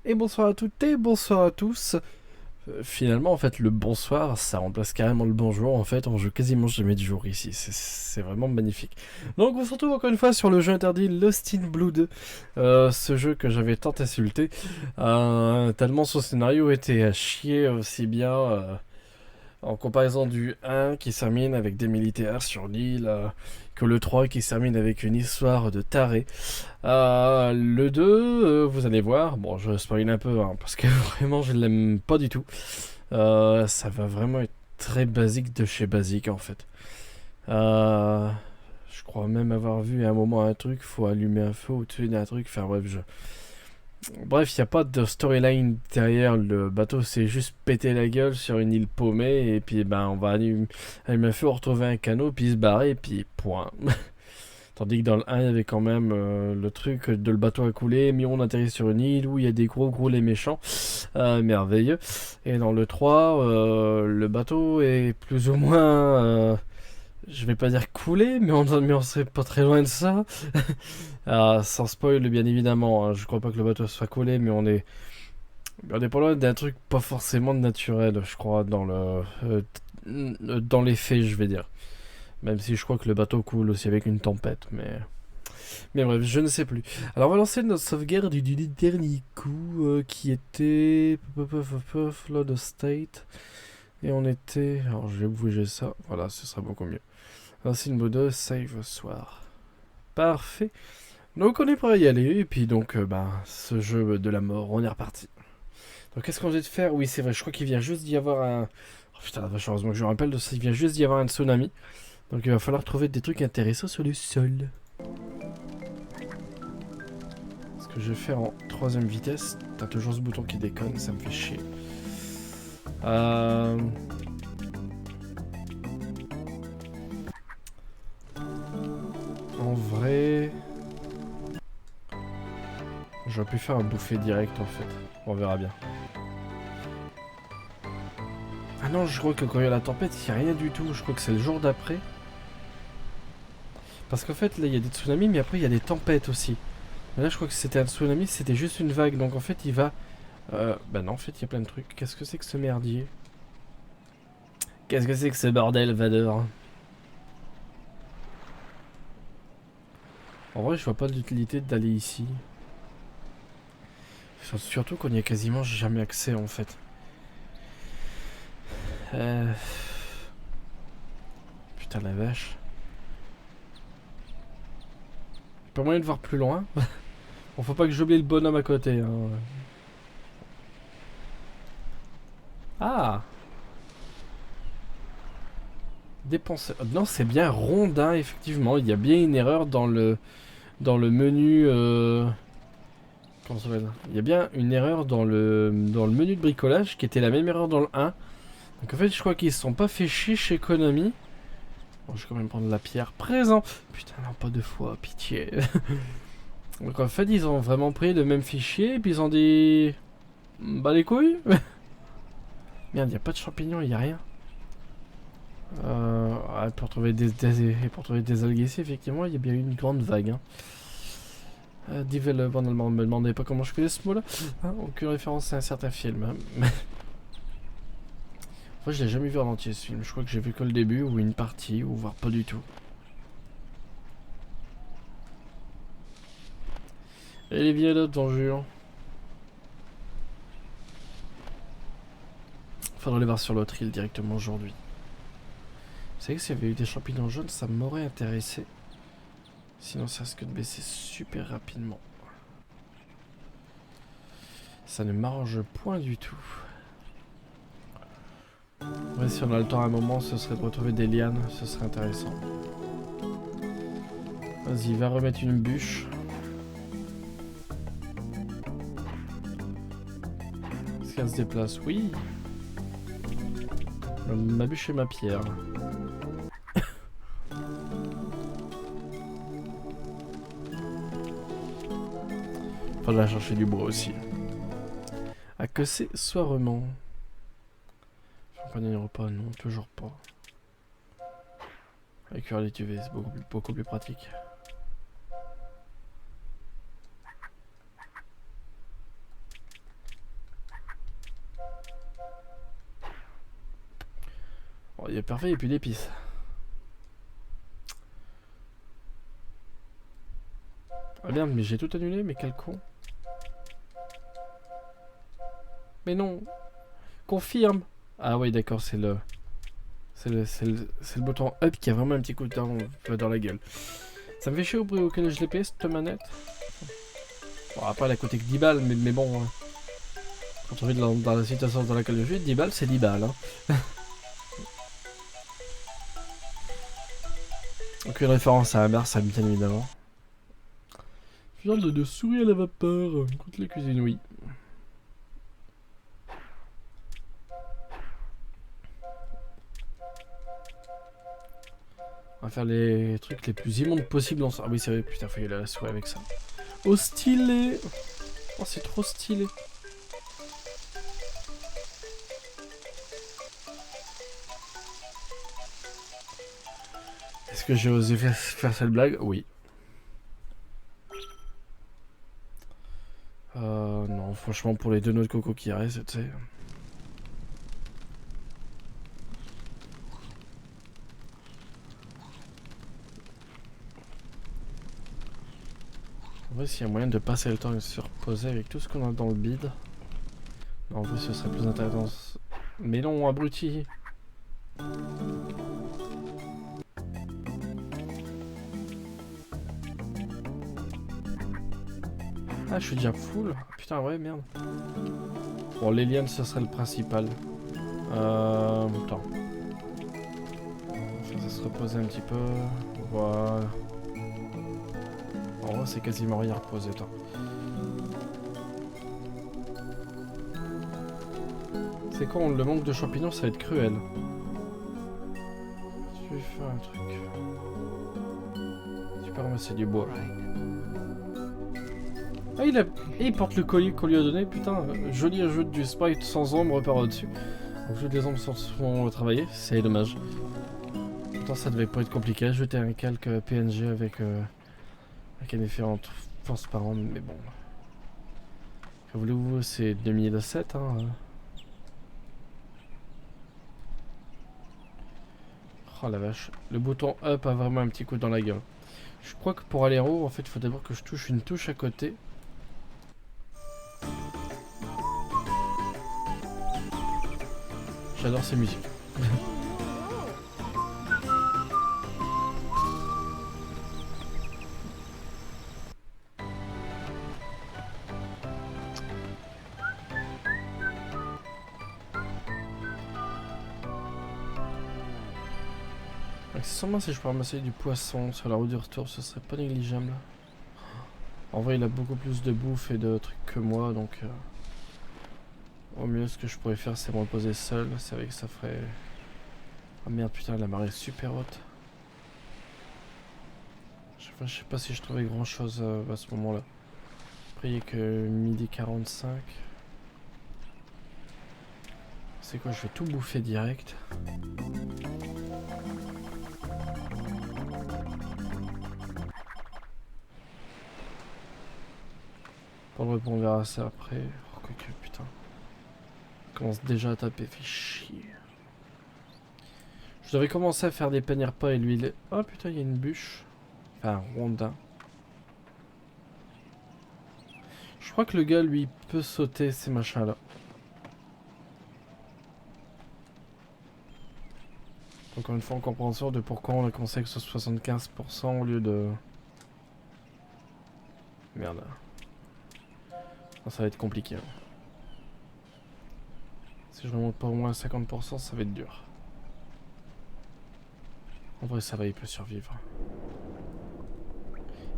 Et bonsoir à toutes et bonsoir à tous. Finalement, en fait, le bonsoir, ça remplace carrément le bonjour. En fait, on joue quasiment jamais de jour ici. C'est vraiment magnifique. Donc, on se retrouve encore une fois sur le jeu interdit Lost in Blood. Ce jeu que j'avais tant insulté. Tellement son scénario était à chier aussi bien. En comparaison du 1 qui se termine avec des militaires sur l'île, que le 3 qui se termine avec une histoire de taré. Le 2, vous allez voir, bon je spoil un peu hein, parce que vraiment je l'aime pas du tout. Ça va vraiment être très basique de chez basique en fait. Je crois même avoir vu à un moment un truc, faut allumer un feu au-dessus d'un truc, enfin bref, Bref, il n'y a pas de storyline derrière le bateau, c'est juste péter la gueule sur une île paumée, et puis ben on va allumer un feu, retrouver un canot, puis se barrer, et puis point. Tandis que dans le 1, il y avait quand même le truc de le bateau à couler, mais on atterrit sur une île où il y a des gros les méchants, merveilleux. Et dans le 3, le bateau est plus ou moins, je vais pas dire coulé, mais on serait pas très loin de ça. Sans spoil, bien évidemment, hein, je crois pas que le bateau soit coulé, mais on est pas loin d'un truc pas forcément naturel, je crois, dans les faits, je vais dire. Même si je crois que le bateau coule aussi avec une tempête, mais bref, je ne sais plus. Alors on va lancer notre sauvegarde du dernier coup qui était Flood of State. Et on était... Alors je vais bouger ça, voilà, ce sera beaucoup mieux. Ainsi une mode save soir. Parfait. Donc on est prêt à y aller, et puis donc ce jeu de la mort, on est reparti. Donc qu'est-ce qu'on vient de faire? Oui c'est vrai, je crois qu'il vient juste d'y avoir un... Oh putain la vache, heureusement que je me rappelle de ça, il vient juste d'y avoir un tsunami. Donc il va falloir trouver des trucs intéressants sur le sol. Ce que je vais faire en troisième vitesse. T'as toujours ce bouton qui déconne, ça me fait chier. En vrai... J'aurais pu faire un bouffée direct en fait. On verra bien. Ah non, je crois que quand il y a la tempête, il n'y a rien du tout. Je crois que c'est le jour d'après. Parce qu'en fait, là, il y a des tsunamis, mais après, il y a des tempêtes aussi. Mais là, je crois que c'était un tsunami, c'était juste une vague. Donc en fait, il va... Bah non, en fait, il y a plein de trucs. Qu'est-ce que c'est que ce merdier? Qu'est-ce que c'est que ce bordel, Vador? En vrai, je vois pas l'utilité d'aller ici. Surtout qu'on n'y a quasiment jamais accès, en fait. Putain, la vache. Pas moyen de voir plus loin. Bon, faut pas que j'oublie le bonhomme à côté. Hein. Ah! Dépenser. Non, c'est bien rondin, effectivement. Il y a bien une erreur dans le menu. Comment ça s'appelle? Il y a bien une erreur dans le menu de bricolage qui était la même erreur dans le 1. Donc en fait, je crois qu'ils se sont pas fait chier chez Konami. Bon, je vais quand même prendre la pierre présent. Putain, non, pas deux fois, pitié. Donc en fait, ils ont vraiment pris le même fichier et puis ils ont dit. Bah les couilles. Merde, y a pas de champignons, y a rien. Pour trouver pour trouver des algues ici, effectivement, il y a bien eu une grande vague. Hein. Develop, me demandez pas comment je connais ce mot-là. Hein, aucune référence à un certain film. Hein. Moi, je l'ai jamais vu en entier ce film. Je crois que j'ai vu que le début ou une partie, ou voire pas du tout. Et les vieilles notes, j'en jure. Faudrait les voir sur l'autre île directement aujourd'hui. Vous savez que s'il y avait eu des champignons jaunes, ça m'aurait intéressé. Sinon, ça risque de baisser super rapidement. Ça ne m'arrange point du tout. Ouais, si on a le temps à un moment, ce serait de retrouver des lianes, ce serait intéressant. Vas-y, va remettre une bûche. Est-ce qu'elle se déplace? Oui. Ma bûche et ma pierre. Faudra chercher du bois aussi. À que c'est soirement. Compagnie repas, non, toujours pas. Avec cuire les UV, c'est beaucoup plus pratique. il est parfait, il n'y a plus d'épices. Ah merde, mais j'ai tout annulé, mais quel con. Mais non. Confirme. Ah oui, d'accord, c'est le... C'est le bouton up qui a vraiment un petit coup dans la gueule. Ça me fait chier au prix auquel je l'ai payé cette manette. Bon, après elle a coûté que 10 balles, mais bon... Quand on est dans la situation dans laquelle je suis, 10 balles c'est 10 balles. Hein. Aucune référence à Mars, bien évidemment. Genre de souris à la vapeur contre la cuisine, oui. On va faire les trucs les plus immondes possibles ensemble. Ah oui, c'est vrai, putain, faut y aller à la souris avec ça. Oh, stylé! Oh, c'est trop stylé. Est-ce que j'ai osé faire cette blague? Oui. Non, franchement, pour les 2 noix de coco qui restent, tu sais. En vrai, s'il y a moyen de passer le temps et de se reposer avec tout ce qu'on a dans le bide. Non, en vrai, ce serait plus intéressant. Mais non, abruti! Ah, je suis déjà full. Putain, ouais, merde. Bon, les lianes, ce serait le principal. Attends. Ça va se reposer un petit peu. Voilà. En vrai, c'est quasiment rien reposé, toi. C'est con, le manque de champignons, ça va être cruel. Je vais faire un truc. Tu peux ramasser du bois. Ah, il porte le colis qu'on lui a donné, putain, joli ajout du sprite sans ombre par au-dessus. Donc toutes les ombres sont travaillées, c'est dommage. Pourtant ça devait pas être compliqué, ajouter un calque PNG avec un effet en transparent, mais bon. Que voulez-vous, c'est 2007, hein. Oh la vache, le bouton up a vraiment un petit coup dans la gueule. Je crois que pour aller en haut, en fait, il faut d'abord que je touche une touche à côté. J'adore ces musiques. Accessoirement, si je peux ramasser du poisson sur la route du retour, ce serait pas négligeable. En vrai, il a beaucoup plus de bouffe et de trucs que moi, donc... Au mieux, ce que je pourrais faire, c'est me reposer seul. C'est vrai que ça ferait... Ah merde, putain, la marée est super haute. Je sais pas si je trouvais grand chose à ce moment-là. Après, il n'y a que midi 45. C'est quoi, je vais tout bouffer direct. Pour le répondre, on verra ça après. Oh, que putain. Je commence déjà à taper, fait chier. Je devrais commencer à faire des paniers pas et l'huile. Oh putain, il y a une bûche. Enfin, un rondin. Je crois que le gars, lui, peut sauter ces machins-là. Encore une fois, en compréhension de pourquoi on a conseillé que ce soit 75% au lieu de... Merde. Non, ça va être compliqué. Hein. Si je remonte pas au moins à 50%, ça va être dur. En vrai, ça va, il peut survivre.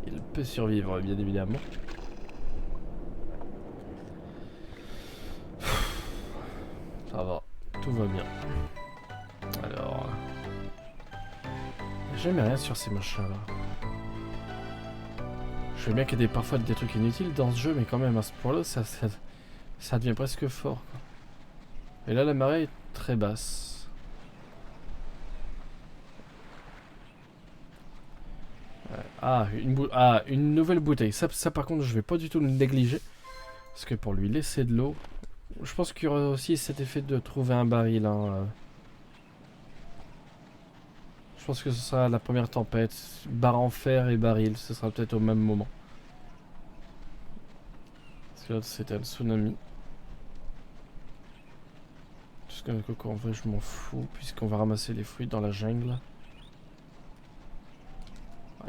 Il peut survivre, bien évidemment. Ça va, tout va bien. Alors... Jamais rien sur ces machins-là. Je sais bien qu'il y a parfois des trucs inutiles dans ce jeu, mais quand même, à ce point-là, ça devient presque fort. Quoi. Et là, la marée est très basse. Une nouvelle bouteille. Ça, par contre, je vais pas du tout le négliger. Parce que pour lui laisser de l'eau... Je pense qu'il y aura aussi cet effet de trouver un baril. Hein. Je pense que ce sera la première tempête. Barre en fer et baril, ce sera peut-être au même moment. Parce que l'autre c'était le tsunami. Parce que en vrai je m'en fous, puisqu'on va ramasser les fruits dans la jungle.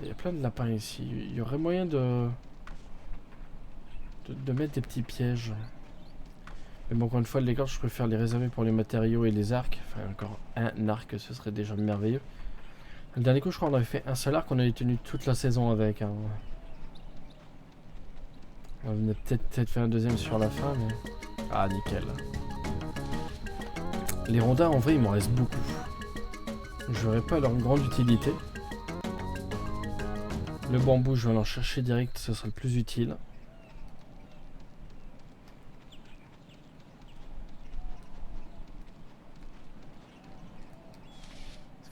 Il y a plein de lapins ici. Il y aurait moyen de mettre des petits pièges. Mais bon, encore une fois, les cordes, je préfère les réserver pour les matériaux et les arcs. Enfin, encore un arc, ce serait déjà merveilleux. Le dernier coup, je crois qu'on avait fait un seul arc, on avait tenu toute la saison avec. Hein. On a peut-être fait un deuxième sur la fin, mais... Ah, nickel. Les rondins, en vrai, il m'en reste beaucoup. Je verrai pas leur grande utilité. Le bambou, je vais en chercher direct, ce sera le plus utile.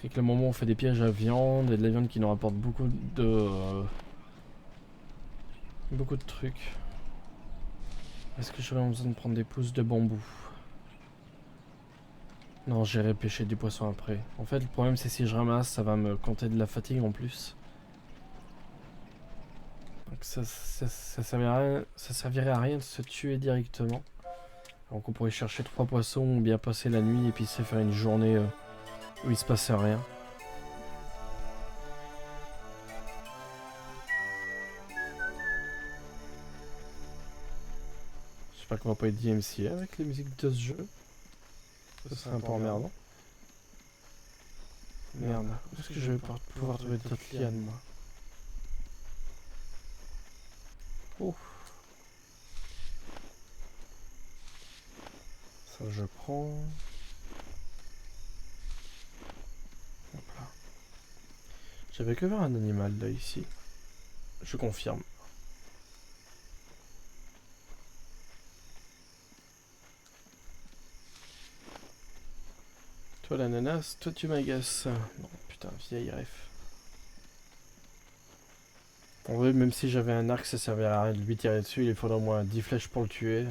C'est que le moment où on fait des pièges à viande et de la viande qui nous rapporte beaucoup de trucs. Est-ce que j'aurais besoin de prendre des pousses de bambou? Non, j'irai pêcher du poisson après. En fait, le problème c'est si je ramasse, ça va me compter de la fatigue en plus. Donc ça servirait à rien de se tuer directement. Donc on pourrait chercher 3 poissons ou bien passer la nuit et puis se faire une journée où il se passe rien. J'espère qu'on va pas être DMCA avec les musiques de ce jeu. Ça serait un peu emmerdant. Merde, où est-ce que je vais pouvoir trouver d'autres lianes, moi? Oh. Ça je prends. Hop là. J'avais que voir un animal là ici. Je confirme. Toi l'ananas, toi tu m'agaces. Non, putain, vieille ref. En vrai, même si j'avais un arc, ça servirait à rien de lui tirer dessus. Il faudrait au moins 10 flèches pour le tuer.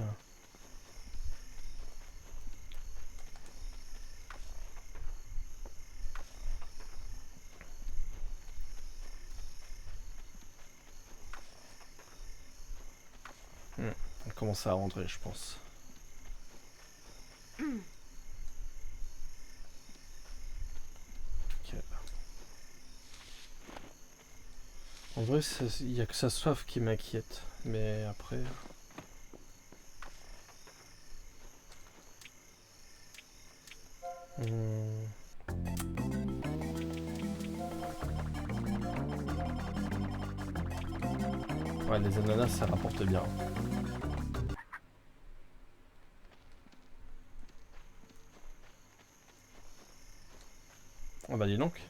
On commence à rentrer, je pense. Okay. En vrai, il n'y a que sa soif qui m'inquiète. Mais après... Ouais, les ananas, ça rapporte bien. Ah bah dis donc.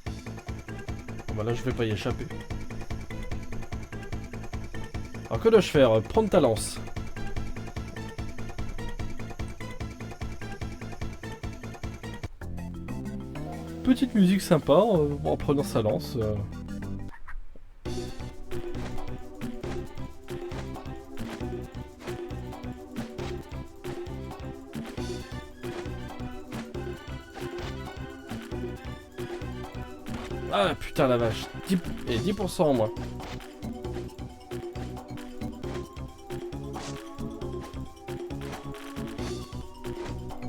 Ah bah là, je vais pas y échapper. Alors que dois-je faire? Prendre ta lance. Petite musique sympa en prenant sa lance. Ah putain la vache. 10% en moins.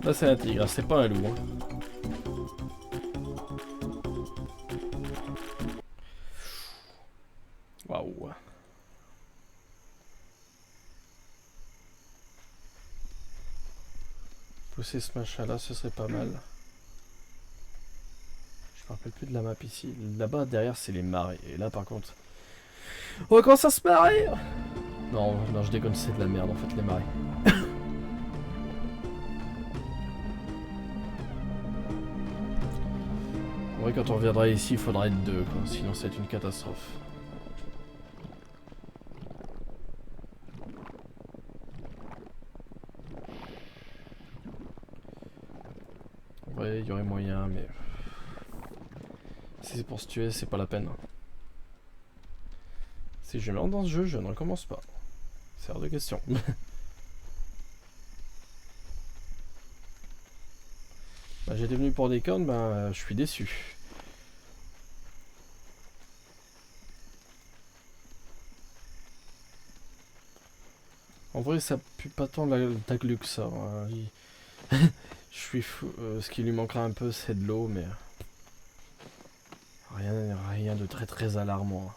Là c'est un tigre, c'est pas un loup. Hein. Waouh. Pousser ce machin là, ce serait pas mal. Je me rappelle plus de la map ici. Là-bas derrière c'est les marais. Et là par contre... On va commencer à se marrer. Non, non je déconne, c'est de la merde en fait les marais. En vrai quand on reviendra ici il faudra être deux quoi, sinon c'est une catastrophe. Ouais, il y aurait moyen, mais... Si c'est pour se tuer, c'est pas la peine. Si je me lance dans ce jeu, je ne recommence pas. C'est hors de question. Bah, j'étais venu pour des cornes, bah je suis déçu. En vrai, ça pue pas tant la glu que ça. Hein. Je suis fou. Ce qui lui manquera un peu, c'est de l'eau, mais rien de très alarmant.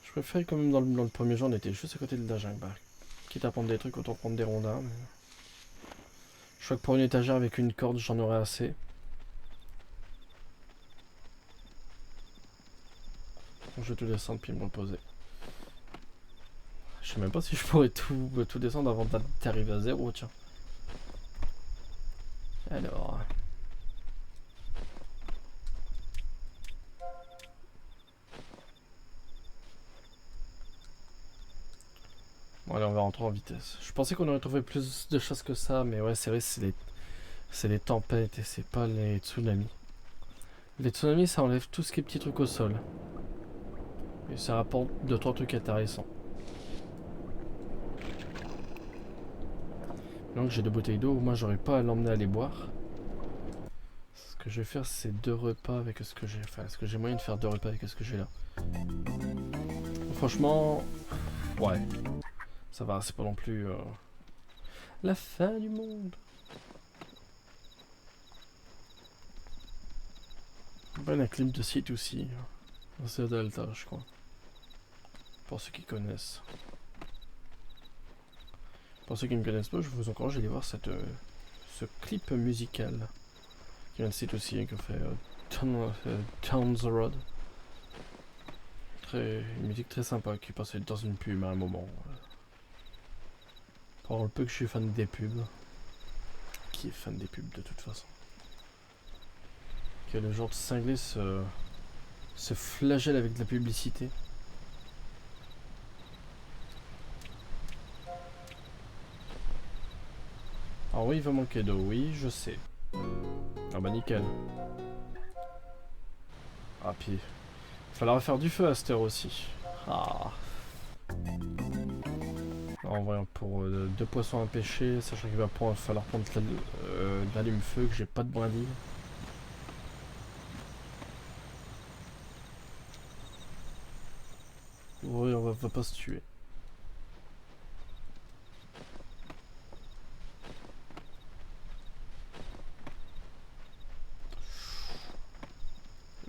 Je préfère quand même dans le premier jour, on était juste à côté de la jungle. Bah, quitte à prendre des trucs, autant prendre des rondins. Mais... je crois que pour une étagère avec une corde, j'en aurais assez. Je vais tout descendre puis me reposer. Je sais même pas si je pourrais tout descendre avant d'arriver à 0, tiens. Alors... bon, allez, on va rentrer en vitesse. Je pensais qu'on aurait trouvé plus de choses que ça, mais ouais, c'est vrai, c'est les tempêtes et c'est pas les tsunamis. Les tsunamis, ça enlève tout ce qui est petits trucs au sol. Et ça rapporte 2-3 trucs intéressants. Donc j'ai 2 bouteilles d'eau, moi j'aurais pas à l'emmener à les boire. Ce que je vais faire, c'est 2 repas avec ce que j'ai. Enfin, est-ce que j'ai moyen de faire 2 repas avec ce que j'ai là? Franchement, ouais. Ça va, c'est pas non plus la fin du monde. Ben, la clim de site aussi. C'est Delta, je crois. Pour ceux qui connaissent. Pour ceux qui ne connaissent pas, je vous encourage à aller voir ce clip musical. Qui vient de site aussi, que fait Towns Road. Une musique très sympa qui passait dans une pub à un moment. Pour le peu que je suis fan des pubs. Qui est fan des pubs de toute façon? Que le genre de cinglé se flagelle avec de la publicité. Ah oui, il va manquer d'eau, oui, je sais. Ah bah nickel. Ah puis, il faudra faire du feu à cette heure aussi. Ah. En vrai, pour 2 poissons à pêcher, sachant qu'il va falloir prendre de l'allume-feu, que j'ai pas de brindilles. Oui, on va pas se tuer.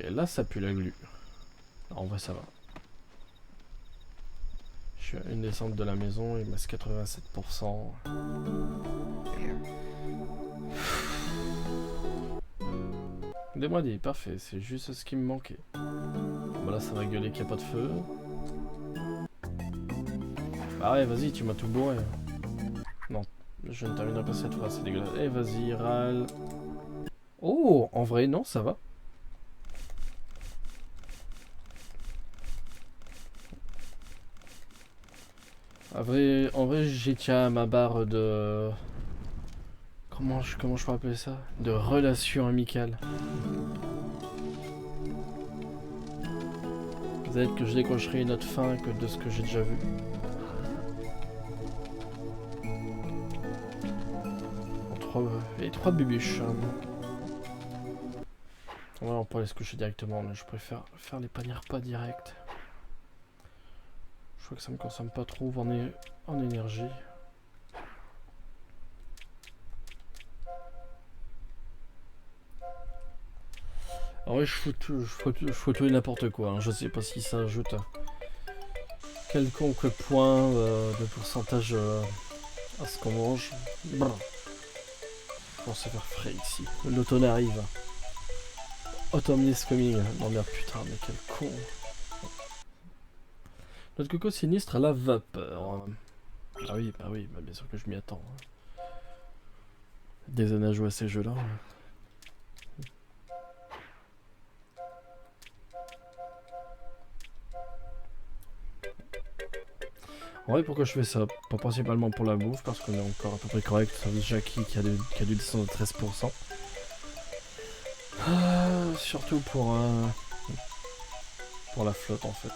Et là, ça pue la glu. En vrai, ça va. Je suis à une descente de la maison, il me reste 87%. Des brindilles, parfait, c'est juste ce qui me manquait. Bon, là, ça va gueuler qu'il n'y a pas de feu. Ah ouais, vas-y, tu m'as tout bourré. Non, je ne terminerai pas cette phrase, c'est dégueulasse. Eh, vas-y, râle. Oh, en vrai, non, ça va. En vrai, j'y tiens à ma barre de... Comment je peux appeler ça? De relation amicale. Peut-être que je décrocherai une autre fin que de ce que j'ai déjà vu. Et 3 bubuches. Ouais, on peut aller se coucher directement, mais je préfère faire les paniers repas direct. Je crois que ça me consomme pas trop en énergie. Ah ouais, je fous tout et n'importe quoi. Hein. Je sais pas si ça ajoute quelconque point de pourcentage à ce qu'on mange. Brr. On se faire frais ici. L'automne arrive. Autumn is coming. Non mais putain, mais quel con. Notre coco sinistre à la vapeur. Ah oui, bah bien sûr que je m'y attends. Des années à jouer à ces jeux-là. En vrai, pourquoi je fais ça? Pas principalement pour la bouffe, parce qu'on est encore à peu près correct, sauf Jackie qui a dû descendre de 13%. Surtout pour la flotte en fait.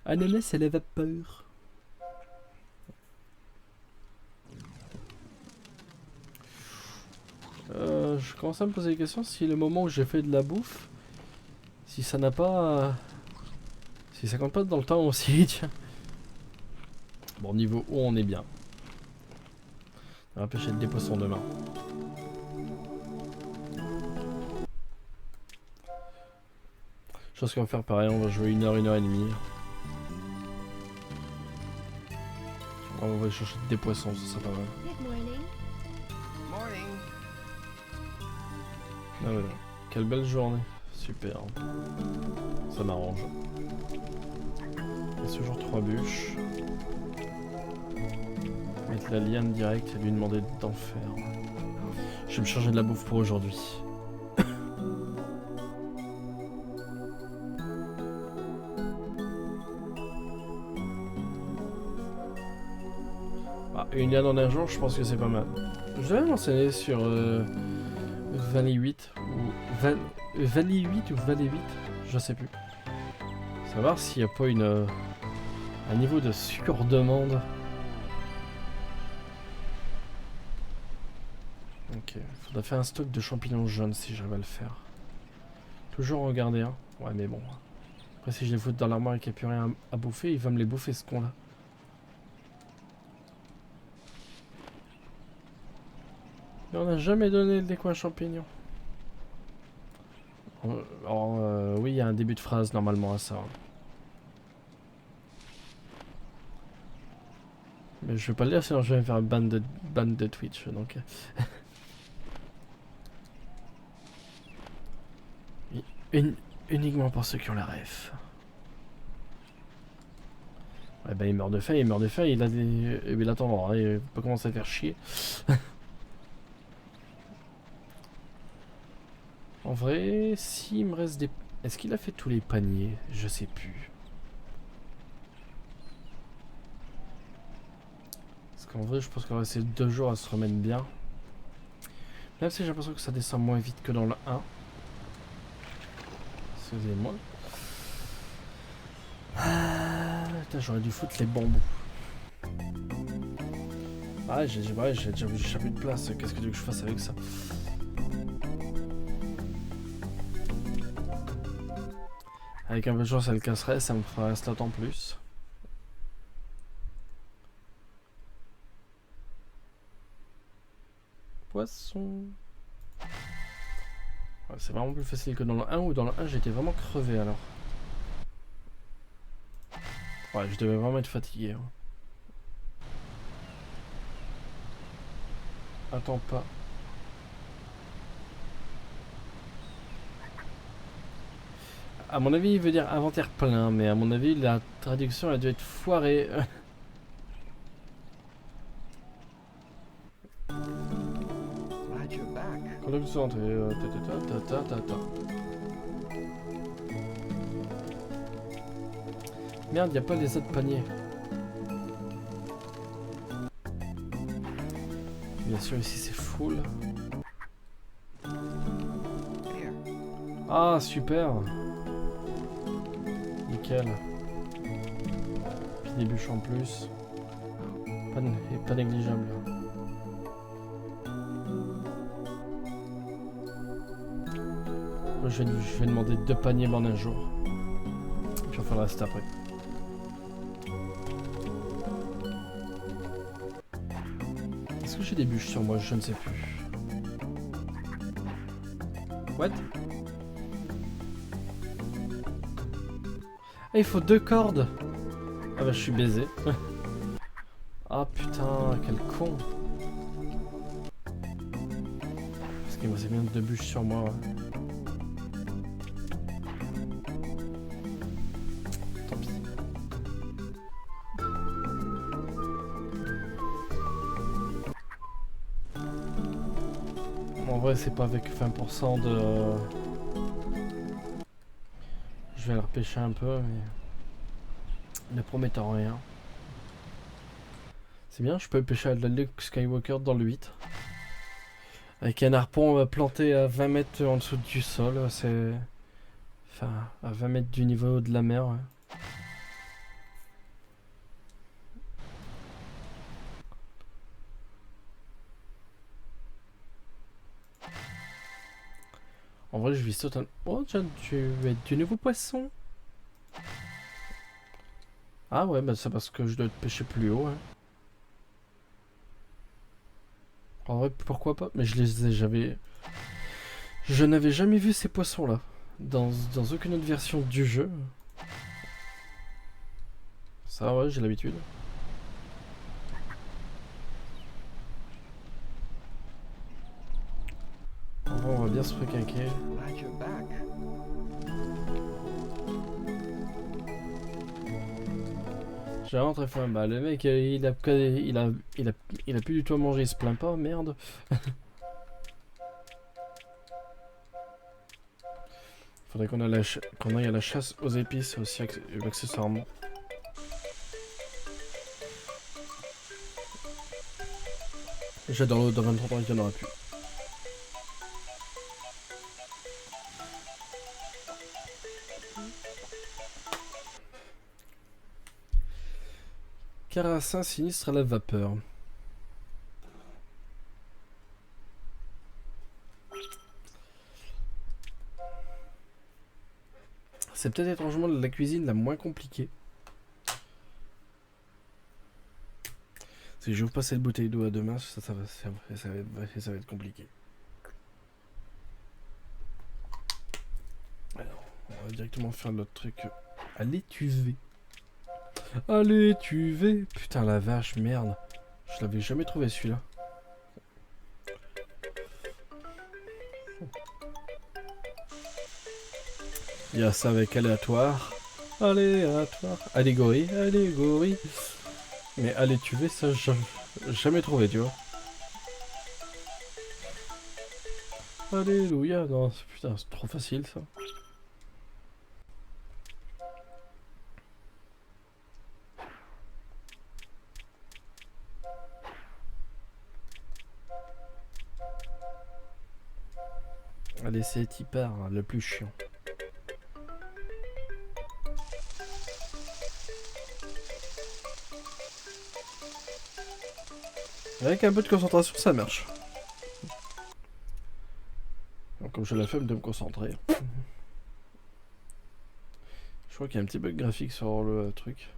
Ananas, c'est la vapeur. Je commence à me poser la question si le moment où j'ai fait de la bouffe, si ça n'a pas Si ça compte pas dans le temps aussi, tiens. Bon, niveau eau, on est bien. On va pêcher des poissons demain. Je pense qu'on va faire pareil, on va jouer 1 heure et demie. On va chercher des poissons, ça sera pas mal. Ah ouais, quelle belle journée. Super. Ça m'arrange. Il reste toujours 3 bûches. Mettre la liane direct et lui demander d'en faire. Je vais me charger de la bouffe pour aujourd'hui. Une liane en un jour, je pense que c'est pas mal. Je devais m'enseigner sur Valley 8 ou Valley 8 ou Valley 8, je sais plus. Savoir s'il n'y a pas un niveau de surdemande. Ok, faudra faire un stock de champignons jaunes si j'arrive à le faire. Toujours en garder un. Ouais, mais bon. Après, si je les fous dans l'armoire et qu'il n'y a plus rien à bouffer, il va me les bouffer ce con là. Mais on n'a jamais donné des coins champignons. Alors, oui, il y a un début de phrase normalement à ça. Mais je vais pas le dire sinon je vais me faire ban de Twitch. Donc. Uniquement pour ceux qui ont la ref. Ouais, bah il meurt de faim, il a des. Il attend, hein, il peut commencer à faire chier. En vrai, s'il me reste des... Est-ce qu'il a fait tous les paniers? Je sais plus. Parce qu'en vrai, je pense qu'on va essayer 2 jours à se remettre bien. Même si j'ai l'impression que ça descend moins vite que dans le 1. Excusez-moi. J'aurais dû foutre les bambous. Ah, j'ai déjà vu, j'ai plus de place. Qu'est-ce que tu veux que je fasse avec ça? Avec un peu de chance, elle casserait, ça me fera un slot en plus. Poisson. Ouais, c'est vraiment plus facile que dans le 1 ou dans le 1 j'étais vraiment crevé alors. Ouais, je devais vraiment être fatigué. Hein. Attends pas. À mon avis, il veut dire inventaire plein, mais à mon avis, la traduction a dû être foirée. Conduction, Merde, y a pas les autres paniers. Bien sûr, ici c'est full. Ah, super. Nickel. Puis des bûches en plus. Pas négligeable. Je vais demander 2 paniers en un jour. Et puis on fera le reste après. Est-ce que j'ai des bûches sur moi? Je ne sais plus. What? Ah, il faut 2 cordes. Ah bah je suis baisé. Ah putain, quel con. Parce qu'il me restait bien 2 bûches sur moi. Ouais. Tant pis. En vrai c'est pas avec 20% de... Je vais le repêcher un peu mais... Ne promettant rien. C'est bien, je peux pêcher à de la Luke Skywalker dans le 8. Avec un harpon planté à 20 mètres en dessous du sol, c'est... Enfin, à 20 mètres du niveau de la mer. Ouais. En vrai, je vis totalement... Oh, tiens, tu es du nouveau poisson. Ah ouais, bah c'est parce que je dois te pêcher plus haut, hein. En vrai, pourquoi pas? Mais je n'avais jamais vu ces poissons-là. Dans aucune autre version du jeu. Ça, ouais, j'ai l'habitude. En vrai, on va bien se requinquer. J'ai vraiment très faim. Bah, le mec, il a plus du tout à manger, il se plaint pas, merde. Faudrait qu'on aille à la chasse aux épices aussi, accessoirement. J'adore l'eau dans 23 ans, il y en aura plus. Carassin sinistre à la vapeur. C'est peut-être étrangement la cuisine la moins compliquée. Si j'ouvre pas cette bouteille d'eau à demain, ça va être compliqué. Alors, on va directement faire notre truc à l'étuvée. À l'étuvée. Putain, la vache, merde. Je l'avais jamais trouvé celui-là. Il y a ça avec aléatoire. Aléatoire. Allégorie, allégorie. Mais à l'étuvée, ça, j'ai jamais trouvé, tu vois. Alléluia. Non, putain, c'est trop facile, ça. Allez, c'est hyper le plus chiant. Avec un peu de concentration, ça marche. Donc, comme j'ai la flemme de me concentrer. Je crois qu'il y a un petit bug graphique sur le truc.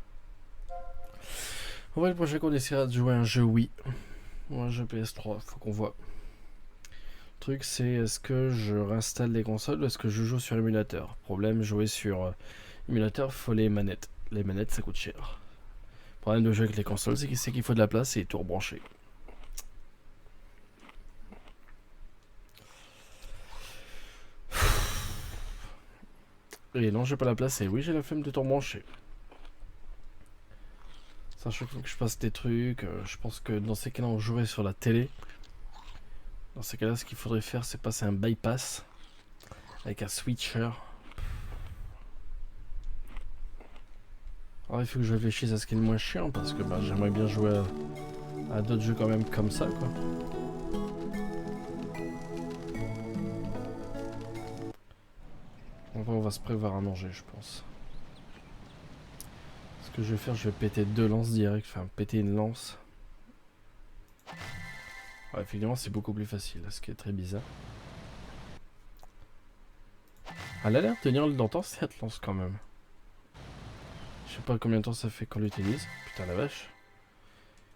En vrai, le prochain qu'on essaiera de jouer à un jeu Wii ou un jeu PS3, faut qu'on voit. Le truc, c'est est-ce que je réinstalle les consoles ou est-ce que je joue sur émulateur? Problème, jouer sur émulateur, faut les manettes. Les manettes, ça coûte cher. Le problème de jouer avec les consoles, c'est qu'il faut de la place et tout rebrancher. Et non, j'ai pas la place et oui, j'ai la flemme de tout rebrancher. Sachant qu'il faut que je fasse des trucs, je pense que dans ces cas-là, on jouerait sur la télé. Dans ces cas-là, ce qu'il faudrait faire, c'est passer un bypass avec un switcher. Alors, il faut que je réfléchisse à ce qui est le moins chiant parce que bah, j'aimerais bien jouer à d'autres jeux quand même comme ça, quoi. En vrai, on va se prévoir à manger, je pense. Ce que je vais faire, je vais péter 2 lances direct, enfin péter une lance. Ouais, effectivement, c'est beaucoup plus facile, ce qui est très bizarre. Elle a l'air de tenir dans le temps cette lance quand même. Je sais pas combien de temps ça fait qu'on l'utilise. Putain la vache.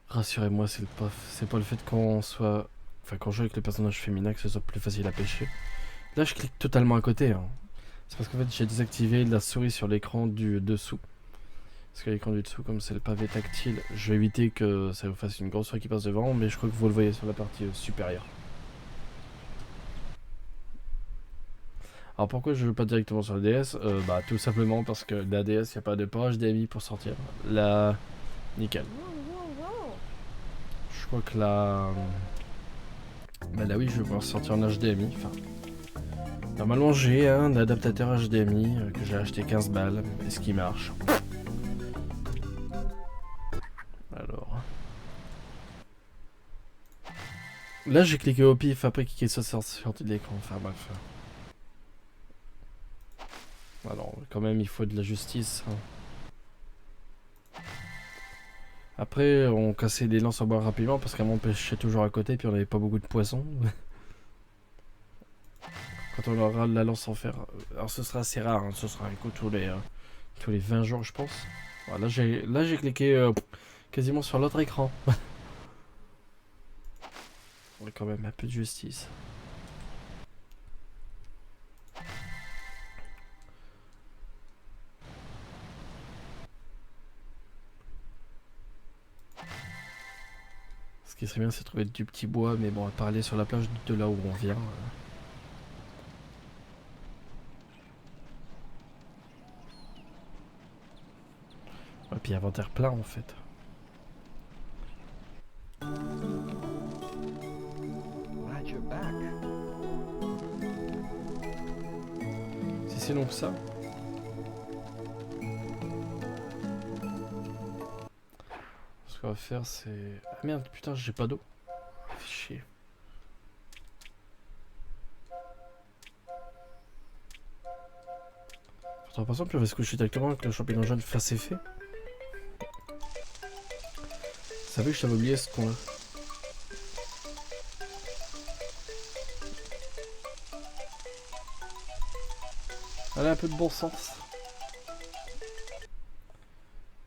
Rassurez-moi, c'est pas le fait qu'on soit... Enfin, qu'on joue avec le personnage féminin que ce soit plus facile à pêcher. Là, je clique totalement à côté. Hein. C'est parce qu'en fait, j'ai désactivé la souris sur l'écran du dessous. Parce que l'écran du dessous, comme c'est le pavé tactile, je vais éviter que ça vous fasse une grosse souris qui passe devant, mais je crois que vous le voyez sur la partie supérieure. Alors pourquoi je joue pas directement sur la DS? Bah tout simplement parce que la DS, il n'y a pas de port HDMI pour sortir. La... Nickel. Je crois que la... Bah là oui, je vais pouvoir sortir en HDMI. Enfin, normalement j'ai un adaptateur HDMI que j'ai acheté 15 balles, et ce qui marche. Alors... Là j'ai cliqué au pif après qu'il soit sorti de l'écran, enfin bref. Alors quand même il faut de la justice. Hein. Après on cassait des lances en bois rapidement parce qu'à mon pêchait toujours à côté puis on avait pas beaucoup de poissons. Quand on aura la lance en fer. Alors ce sera assez rare, hein. Ce sera un coup tous les 20 jours je pense. Voilà, j'ai cliqué quasiment sur l'autre écran. On a quand même un peu de justice. Ce qui serait bien, c'est trouver du petit bois, mais bon, à part aller sur la plage de là où on vient. Et puis inventaire plein en fait. Si c'est long que ça. Ce qu'on va faire c'est... Ah merde, putain, j'ai pas d'eau. Fait chier. Par exemple, on va se coucher directement avec le champignon jaune fasse effet. Ça veut que je t'avais oublié ce qu'on a. Allez, un peu de bon sens.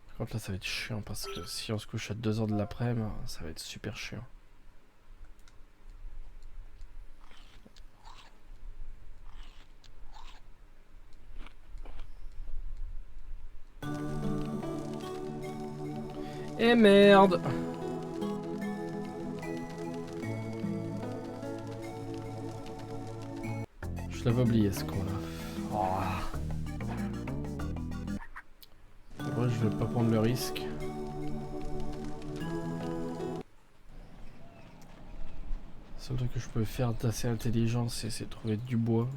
Par contre là ça va être chiant parce que si on se couche à 2h de l'après-midi, ça va être super chiant. Et merde! Je l'avais oublié ce con là. Oh. Ouais, je vais pas prendre le risque. Le seul truc que je peux faire d'assez intelligent, c'est essayer de trouver du bois.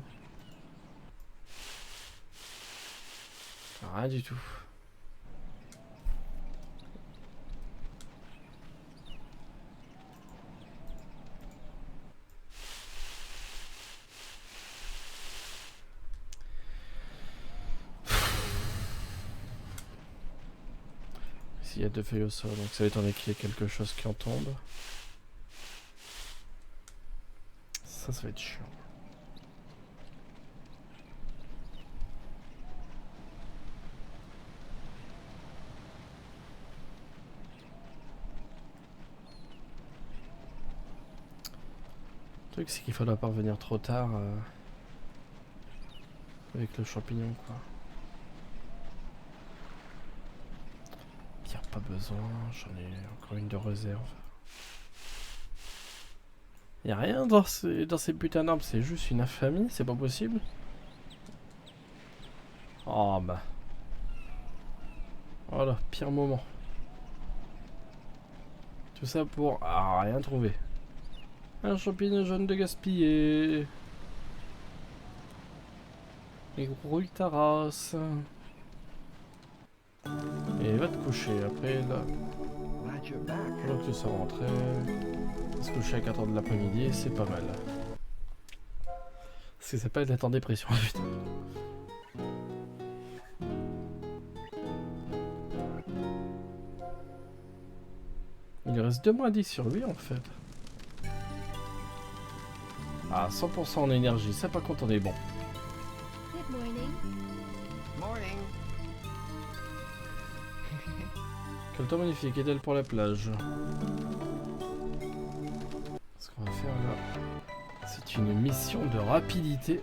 Rien du tout. S'il y a 2 feuilles au sol, donc ça va être en qu'il y a quelque chose qui en tombe. Ça va être chiant. Le truc c'est qu'il faudra pas revenir trop tard avec le champignon quoi. Pas besoin, j'en ai encore une de réserve. Y'a rien dans ces putains d'arbres, c'est juste une infamie, c'est pas possible. Oh bah. Voilà, pire moment. Tout ça pour rien trouver. Un champignon jaune de gaspiller. Et gros ta race. Et va te coucher, après là. Donc tu sors rentrer. Se coucher à 4h de l'après-midi, c'est pas mal. Parce que ça peut être en dépression, putain. Il reste 2-10 sur lui en fait. Ah, 100% en énergie, ça par contre on est bon. Good morning. Morning. Quel temps magnifique, est-elle pour la plage? Ce qu'on va faire là, c'est une mission de rapidité.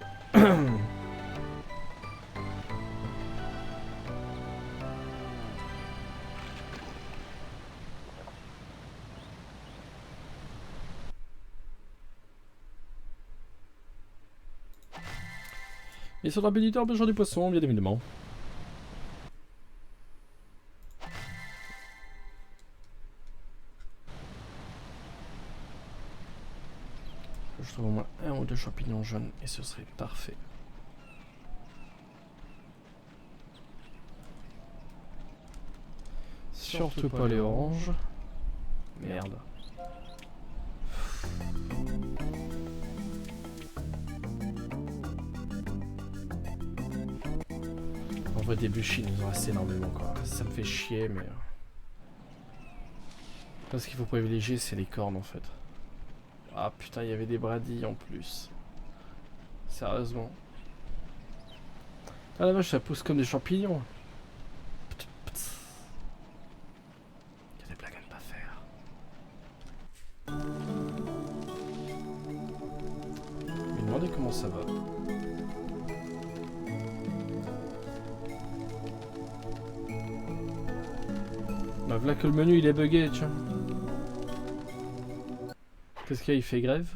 Et sur la rapidité en pêchant des poissons, bien évidemment. Je trouve au moins 1 ou 2 champignons jaunes et ce serait parfait. Surtout pas les oranges. Merde. En vrai, des bûches, il nous en reste énormément quoi. Ça me fait chier, mais. Là, ce qu'il faut privilégier, c'est les cornes en fait. Ah putain, il y avait des bradilles en plus. Sérieusement. Ah la vache, ça pousse comme des champignons. Bah voilà que le menu il est bugué, tiens. Qu'est-ce qu'il y a, il fait grève?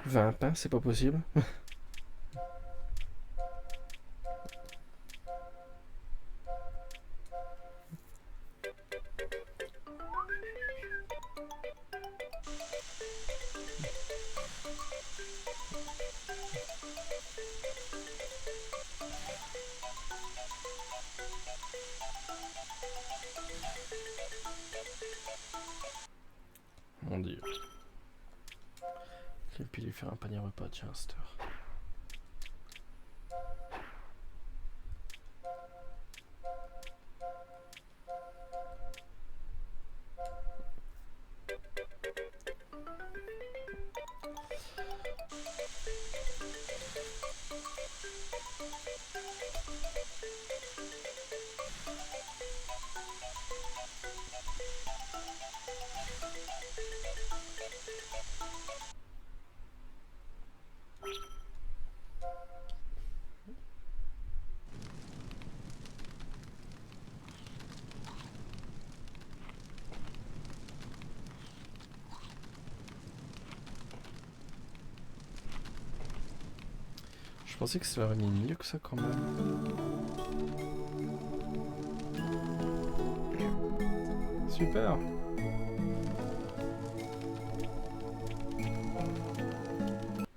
20 pains, c'est pas possible. Mon dieu. Et puis lui faire un panier repas, tiens, cette heure. Je pensais que ça aurait mis mieux que ça quand même. Super.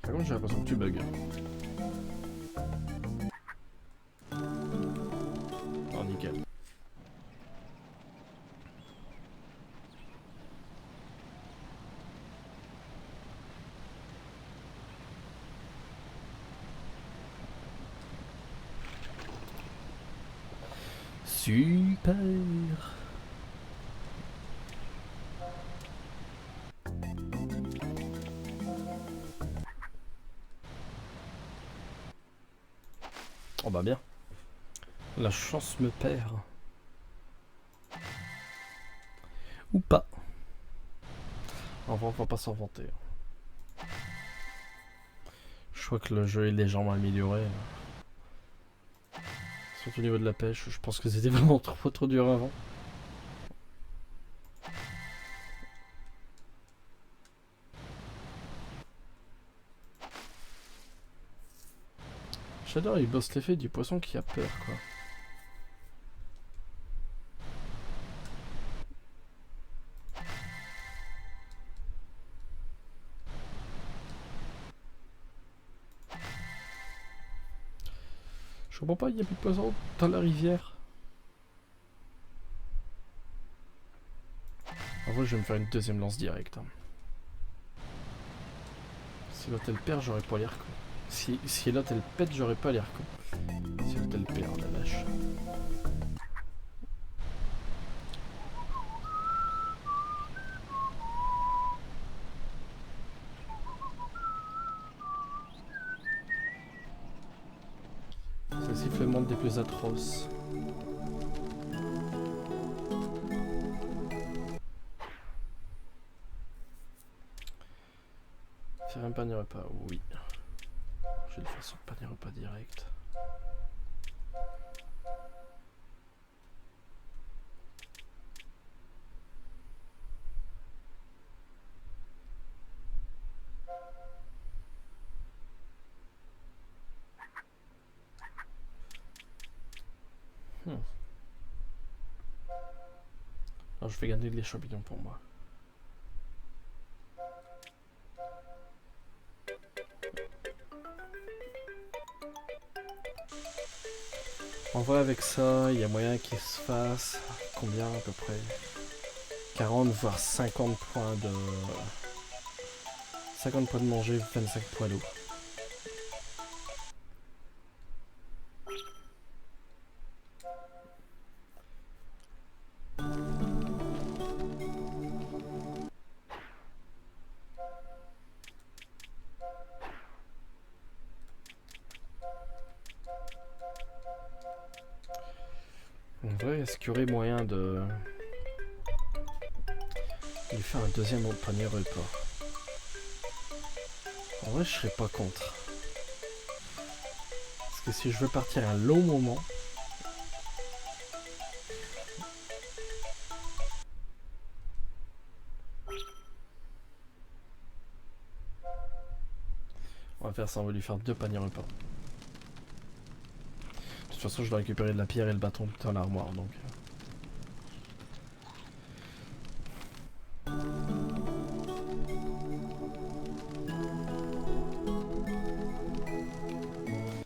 Par contre j'ai l'impression que tu bugs. Oh nickel. Super. Oh bah bien. La chance me perd. Ou pas. On va pas s'en vanter. Je crois que le jeu est légèrement amélioré. Surtout au niveau de la pêche, je pense que c'était vraiment trop dur avant. J'adore, il bosse l'effet du poisson qui a peur, quoi. Je comprends pas, il n'y a plus de poisson dans la rivière. En vrai, je vais me faire une deuxième lance directe. Hein. Si l'hôtel perd, j'aurais pas l'air con. Si l'hôtel pète, j'aurais pas l'air con. Si l'hôtel perd, la vache. C'est le sifflement des plus atroces. Faire un panier repas, oui. Je vais le faire sur le panier repas direct. Alors je vais garder les champignons pour moi. En vrai avec ça, il y a moyen qu'il se fasse combien à peu près 40 voire 50 points de... 50 points de manger, 25 points d'eau. En vrai, est-ce qu'il y aurait moyen de lui faire un deuxième panier repas? En vrai, je serais pas contre. Parce que si je veux partir un long moment, faire ça, on va lui faire 2 paniers repas. De toute façon, je dois récupérer de la pierre et le bâton dans l'armoire, donc...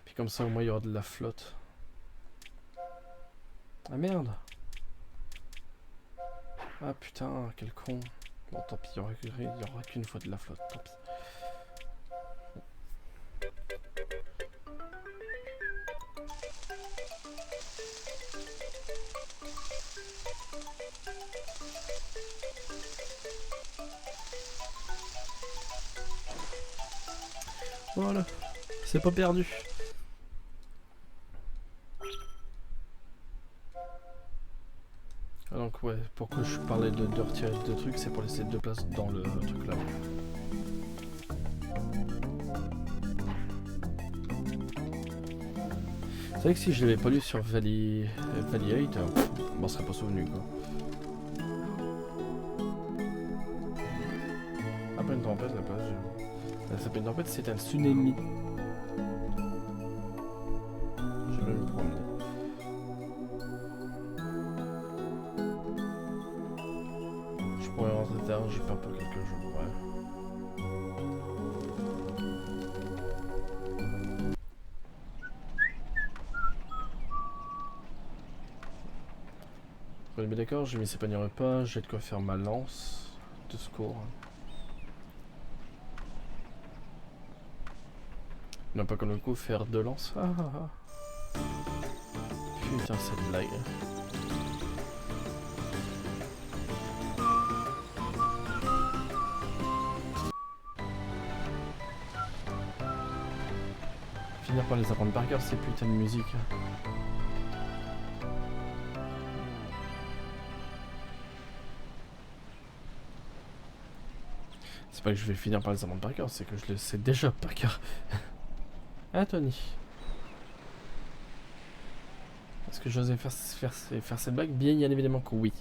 Puis comme ça, au moins, il y aura de la flotte. Ah merde! Ah putain, quel con. Bon, tant pis, il y aura qu'une fois de la flotte, tant pis. Voilà, c'est pas perdu. Ah donc ouais, pourquoi je parlais de retirer 2 trucs, c'est pour laisser 2 places dans le truc là. C'est vrai que si je l'avais pas lu sur Valley 8, on m'en serait pas souvenu quoi. Après une tempête, la plage. Ça s'appelle une tempête, c'est un tsunami. Je vais me promener. Je pourrais rentrer tard, je perds pas quelques jours, ouais. Mais d'accord, j'ai mis ces paniers repas, j'ai de quoi faire ma lance de secours. Non, pas comme le coup, faire 2 lances. Ah, ah, ah. Putain, cette blague. Finir par les apprendre par cœur, ces putains de musique. C'est pas que je vais finir par les apprendre par cœur, c'est que je le sais déjà par cœur. Ah, Tony. Est-ce que j'osais faire cette blague? Bien évidemment que oui.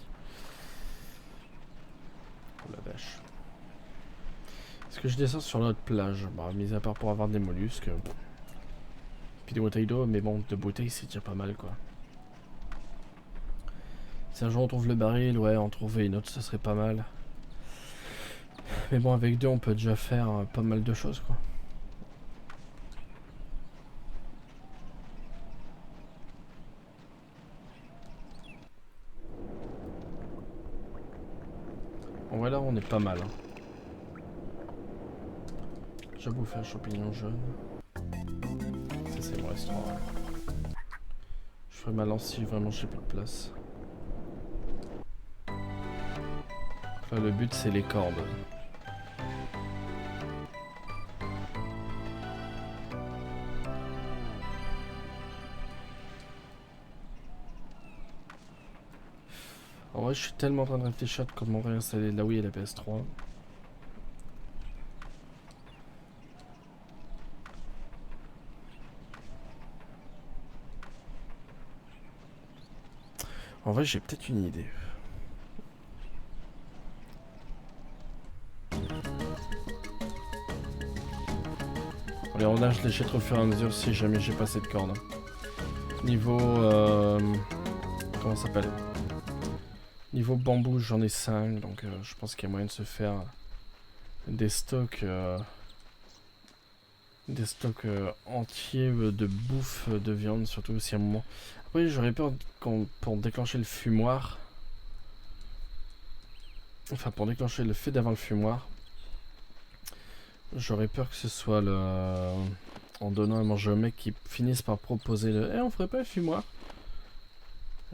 Oh la vache. Est-ce que je descends sur l'autre plage? Bah, mis à part pour avoir des mollusques. Puis des bouteilles d'eau, mais bon, 2 bouteilles c'est déjà pas mal quoi. Si un jour on trouve le baril, ouais, en trouver une autre, ça serait pas mal. Mais bon, avec 2, on peut déjà faire pas mal de choses quoi. Bon, voilà, on est pas mal. Hein. J'ai bouffé un champignon jaune. Ça, c'est mon restaurant. Je ferai ma lance si vraiment j'ai plus de place. Là, le but, c'est les cordes. En vrai, je suis tellement en train de réfléchir à comment réinstaller la Wii et la PS3. En vrai, j'ai peut-être une idée. Les rondages, je les jette au fur et à mesure si jamais j'ai pas assez de cordes. Niveau... comment ça s'appelle? Niveau bambou, j'en ai 5, donc je pense qu'il y a moyen de se faire des stocks... entiers de bouffe de viande, surtout si à un moment... Après, j'aurais peur pour déclencher le fumoir... Enfin, pour déclencher le fait d'avoir le fumoir... J'aurais peur que ce soit le... En donnant à manger au mec qui finisse par proposer le... Eh, on ferait pas le fumoir?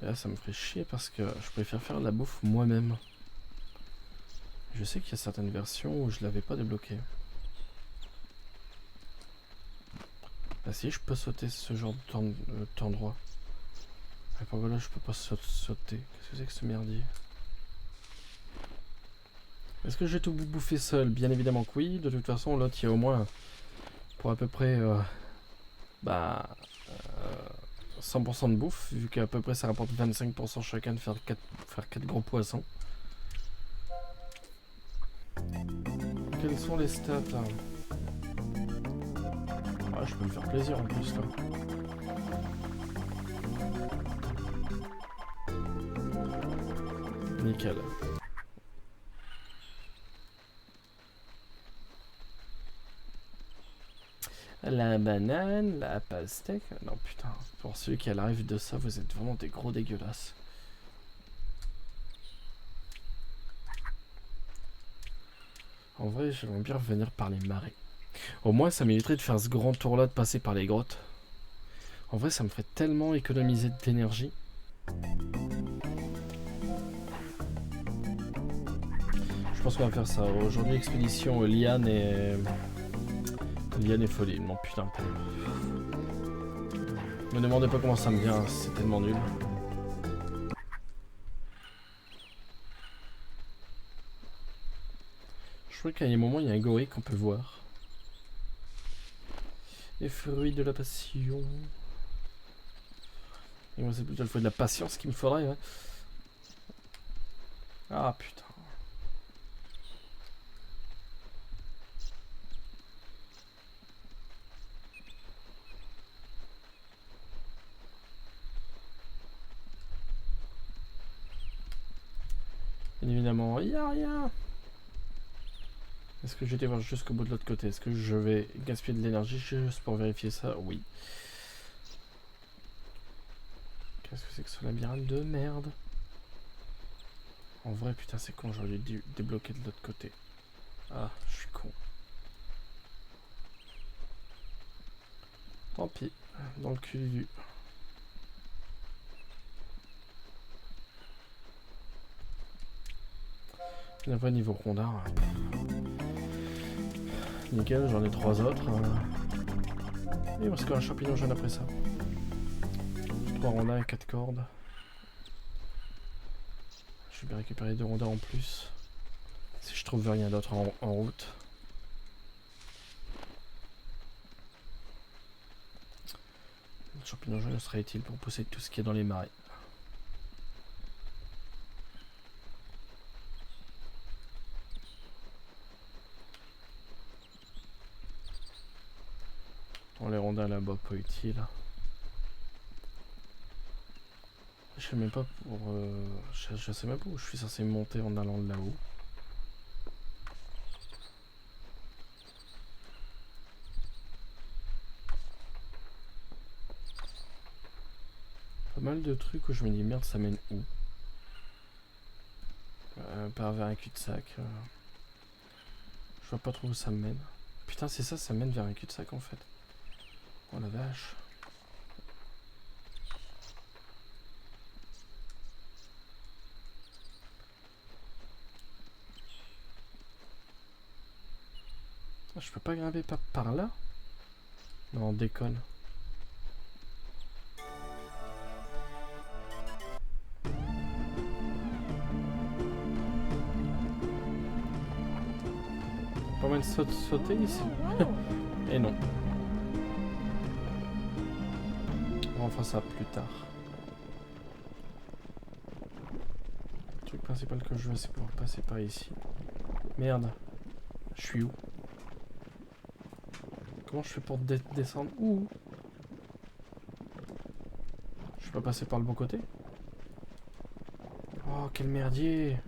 Et là, ça me ferait chier parce que je préfère faire la bouffe moi-même. Je sais qu'il y a certaines versions où je l'avais pas débloqué. Ah si, je peux sauter ce genre d'endroit. Ah, pourquoi là, je peux pas sauter? Qu'est-ce que c'est que ce merdier? Est-ce que j'ai tout bouffé seul? Bien évidemment que oui. De toute façon, l'autre, il y a au moins pour à peu près 100% de bouffe, vu qu'à peu près ça rapporte 25% chacun de faire 4 gros poissons. Quelles sont les stats là? je peux me faire plaisir en plus là. Nickel. La banane, la pastèque. Non putain, pour ceux qui arrivent de ça, vous êtes vraiment des gros dégueulasses. En vrai, j'aimerais bien revenir par les marais. Au moins, ça m'éviterait de faire ce grand tour-là, de passer par les grottes. En vrai, ça me ferait tellement économiser d'énergie. Je pense qu'on va faire ça. Aujourd'hui, expédition Liane et... Liane et folie. Mon putain. Me demandez pas comment ça me vient, c'est tellement nul. Je crois qu'à un moment, il y a un gorille qu'on peut voir. Les fruits de la passion. Et moi, c'est plutôt le fruit de la patience qu'il me faudrait. Ouais. Ah putain. Bien évidemment, il n'y a rien. Est-ce que j'ai été voir jusqu'au bout de l'autre côté? Est-ce que je vais gaspiller de l'énergie juste pour vérifier ça? Oui. Qu'est-ce que c'est que ce labyrinthe de merde? En vrai, putain, c'est con, j'aurais dû débloquer de l'autre côté. Ah, je suis con. Tant pis, dans le cul du... Un vrai niveau rondard. Nickel, j'en ai 3 autres. Et il me reste un champignon jaune après ça. 3 rondins et 4 cordes. Je vais bien récupérer 2 rondins en plus. Si je trouve rien d'autre en route. Le champignon jaune serait utile pour pousser tout ce qui est dans les marais. Bon, les rondins là-bas, pas utiles. Je sais même pas pour... je sais même pas où je suis censé monter en allant de là-haut. Pas mal de trucs où je me dis merde, ça mène où? Par vers un cul-de-sac. Je vois pas trop où ça me mène. Putain, c'est ça, ça mène vers un cul-de-sac en fait. Oh la vache. Je peux pas grimper par là? Non, on déconne. Pas mal de sauter ici. Et non. On fera ça plus tard. Le truc principal que je veux, c'est pouvoir passer par ici. Merde. Je suis où? Comment je fais pour descendre? Où? Je peux passer par le bon côté? Oh, quel merdier!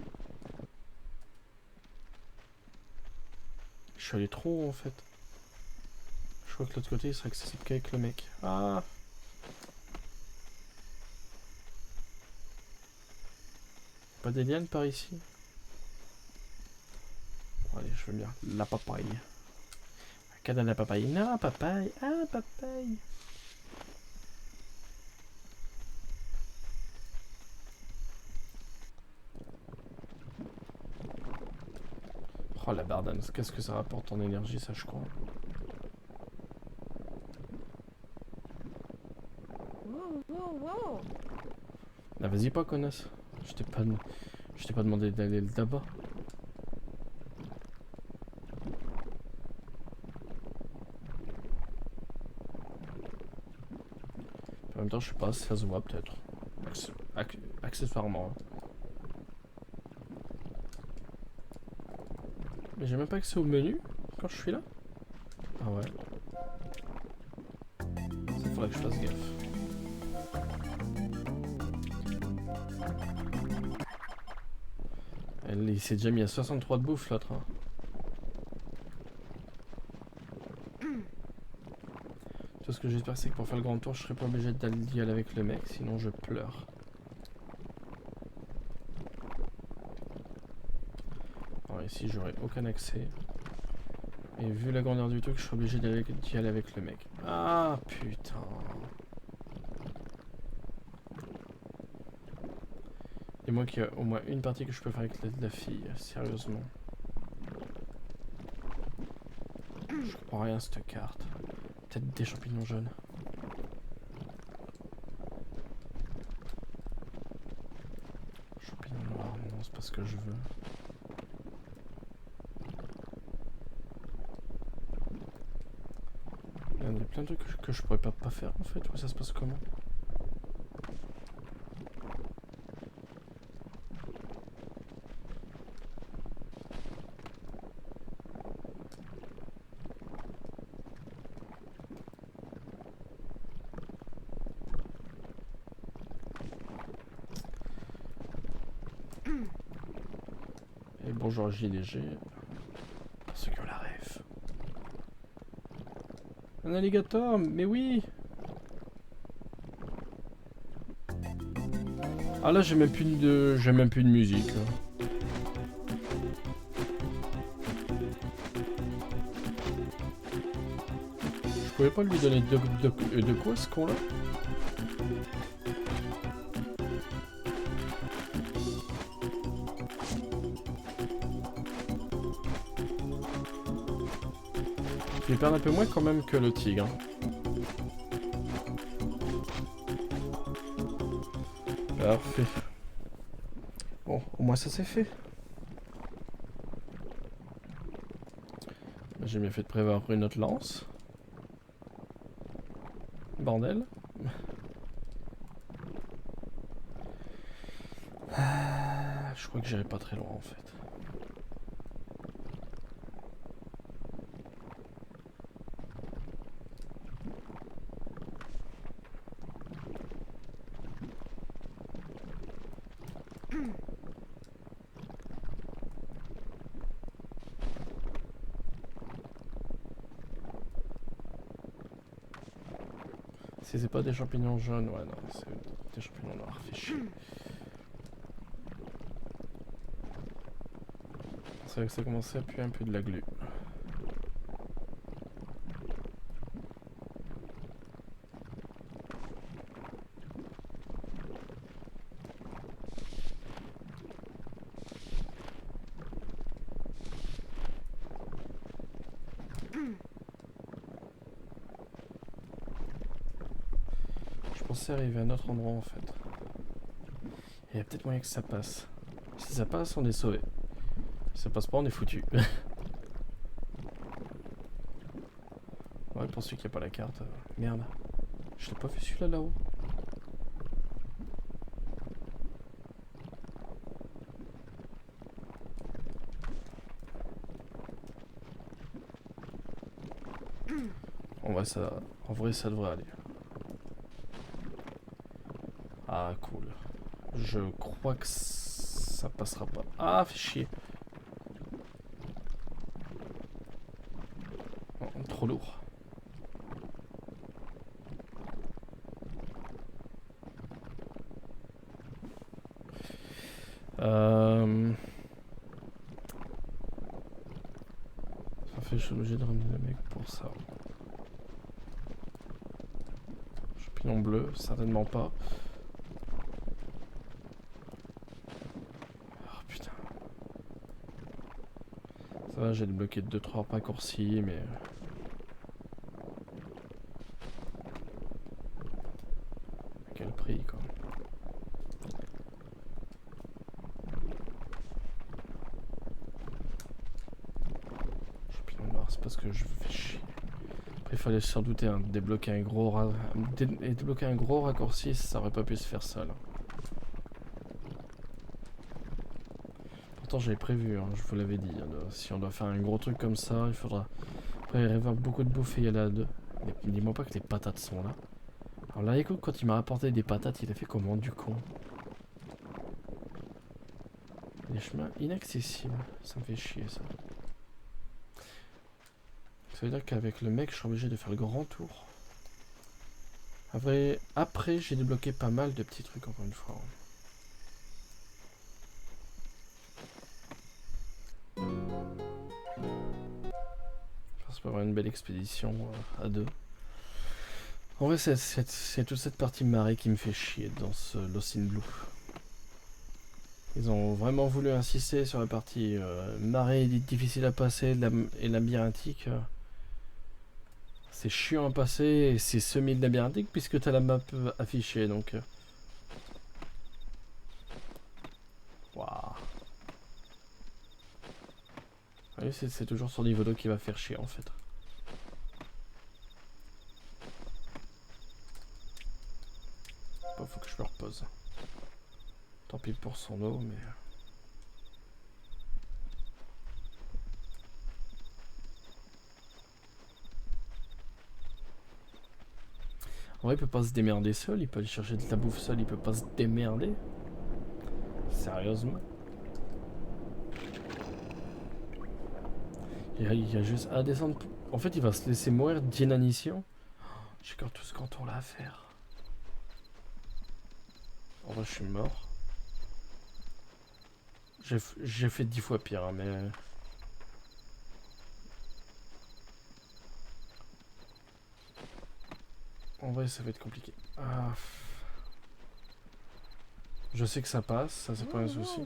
Je suis allé trop haut en fait. Je crois que l'autre côté il serait accessible qu'avec le mec. Ah! Pas des lianes par ici? Bon, allez, je veux bien. La papaye. Cadavre la papaye. Non, papaye. Ah, papaye. Oh la bardane, qu'est-ce que ça rapporte en énergie, ça je crois. Ah, vas-y pas, connasse. Je t'ai pas demandé d'aller là-bas. En même temps, je sais pas si ça se voit peut-être. Accessoirement. Mais j'ai même pas accès au menu quand je suis là. Ah ouais. faudra que je fasse gaffe. Il s'est déjà mis à 63 de bouffe l'autre. Hein. Tout ce que j'espère c'est que pour faire le grand tour je serai pas obligé d'y aller avec le mec, sinon je pleure. Alors ici j'aurai aucun accès. Et vu la grandeur du truc je serai obligé d'y aller avec le mec. Ah putain. Et moi qu'il y a au moins une partie que je peux faire avec la fille, sérieusement. Je comprends rien à cette carte. Peut-être des champignons jaunes. Champignons noirs, non, c'est pas ce que je veux. Il y a plein de trucs que je pourrais pas faire en fait, ou ça se passe comment? Et bonjour JDG. Pour ceux qui ont la ref. Un alligator, mais oui. Ah là j'ai même plus de musique. Je pouvais pas lui donner de quoi ce con là? Je vais perdre un peu moins quand même que le tigre. Parfait. Bon, au moins ça c'est fait. J'ai bien fait de prévoir une autre lance. Bordel. Je crois que j'irai pas très loin en fait. Si c'est pas des champignons jaunes, ouais non, c'est des champignons noirs, fait chier. C'est vrai que ça commençait à puer un peu de la glu. Je pensais arriver à un autre endroit en fait. Il y a peut-être moyen que ça passe. Si ça passe, on est sauvé. Si ça passe pas, on est foutu. Ouais, pour ceux qui n'ont pas la carte. Merde. Je l'ai pas vu celui-là là-haut. En vrai, ça devrait aller. Ah, cool. Je crois que ça passera pas. Ah, fait chier. Oh, trop lourd. Ça fait, je suis obligé de ramener le mec pour ça. Champignon bleu, certainement pas. Oh putain. Ça va, j'ai débloqué 2-3 raccourcis, mais... à quel prix, quoi. Champignon noir, c'est parce que je fais chier. Après, il fallait s'en douter, hein, débloquer un gros raccourci, ça aurait pas pu se faire seul. Pourtant, j'avais prévu, hein, je vous l'avais dit. Hein, si on doit faire un gros truc comme ça, il faudra après avoir beaucoup de bouffe et y aller à deux. Mais dis-moi pas que les patates sont là. Alors là, écoute, quand il m'a rapporté des patates, il a fait comment du con? Des chemins inaccessibles. Ça me fait chier ça. Ça veut dire qu'avec le mec, je suis obligé de faire le grand tour. Après j'ai débloqué pas mal de petits trucs encore une fois. Je pense qu'on va avoir une belle expédition à deux. En vrai, c'est toute cette partie marée qui me fait chier dans ce Lost in Blue. Ils ont vraiment voulu insister sur la partie marée difficile à passer et labyrinthique. C'est chiant à passer et c'est semi-labyrinthique puisque tu as la map affichée donc. Waouh. Oui, c'est toujours sur niveau 2 qui va faire chier en fait. Bon, faut que je me repose. Tant pis pour son eau, mais. En vrai, il peut pas se démerder seul, il peut aller chercher de la bouffe seul, il peut pas se démerder. Sérieusement. Il y a juste à descendre. En fait, il va se laisser mourir d'inanition. J'ai encore tout ce canton là à faire. En vrai, je suis mort. J'ai fait 10 fois pire, hein, mais. En vrai, ça va être compliqué. Ah. Je sais que ça passe, ça c'est pas un souci.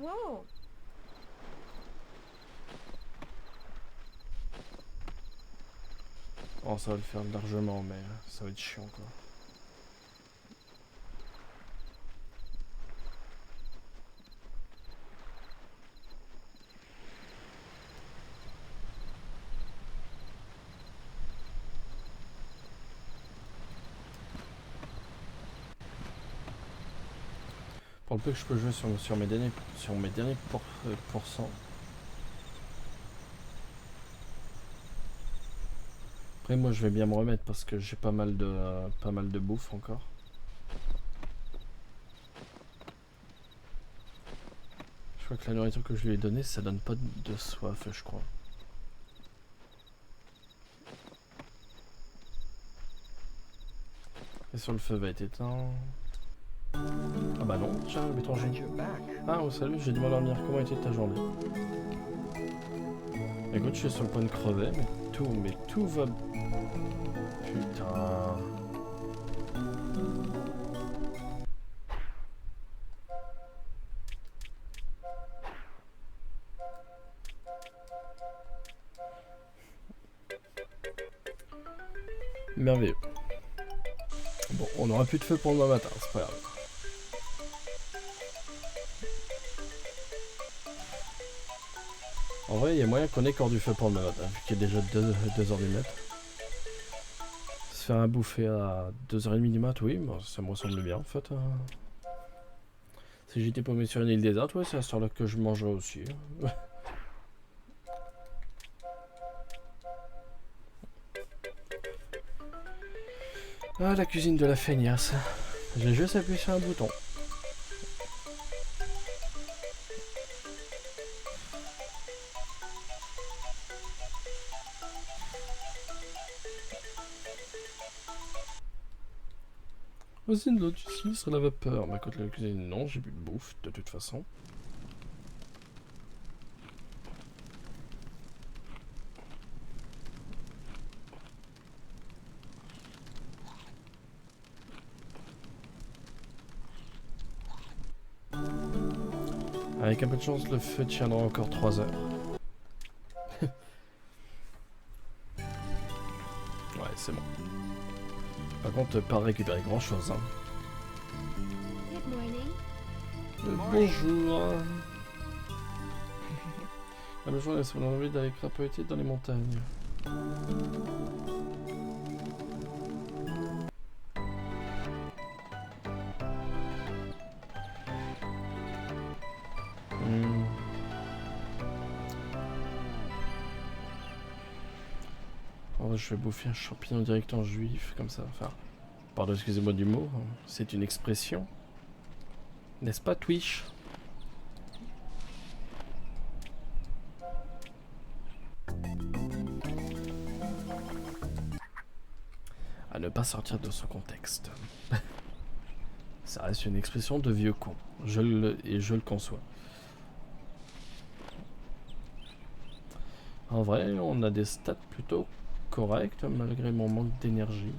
Oh, ça va le faire largement, mais ça va être chiant quoi. Pour le peu que je peux jouer sur mes derniers pourcents. Après moi je vais bien me remettre parce que j'ai pas mal de bouffe encore. Je crois que la nourriture que je lui ai donnée ça donne pas de soif je crois. Et sur le feu va être éteint. Ah bah non, tiens, l'étranger. Ah oh salut, j'ai dû m'endormir. Comment était ta journée? Écoute, je suis sur le point de crever, mais tout va... Putain... Merveilleux. Bon, on aura plus de feu pour demain matin, c'est pas grave. En vrai, il y a moyen qu'on ait encore du feu pour demain matin, vu qu'il est déjà 2h du mat. Se faire un bouffer à 2h30 du mat, oui, bon, ça me ressemble bien en fait. Si j'étais paumé sur une île déserte, ouais, c'est à ce heure-là que je mangerais aussi. Ah, la cuisine de la feignasse. J'ai juste appuyé sur un bouton. Cuisine de l'eau d'ici sur la vapeur. Ma côte de la cuisine, non, j'ai plus de bouffe de toute façon. Avec un peu de chance, le feu tiendra encore 3 heures. Ouais, c'est bon. Par contre, pas récupérer grand chose. Hein. Bonjour. La même journée, ça m'a envie d'aller crapahuter dans les montagnes. Oh, je vais bouffer un champignon direct en juif, comme ça, enfin... Pardon, excusez-moi du mot, c'est une expression. N'est-ce pas, Twitch? À ne pas sortir de son contexte. Ça reste une expression de vieux con. Je le conçois. En vrai, on a des stats plutôt correctes malgré mon manque d'énergie.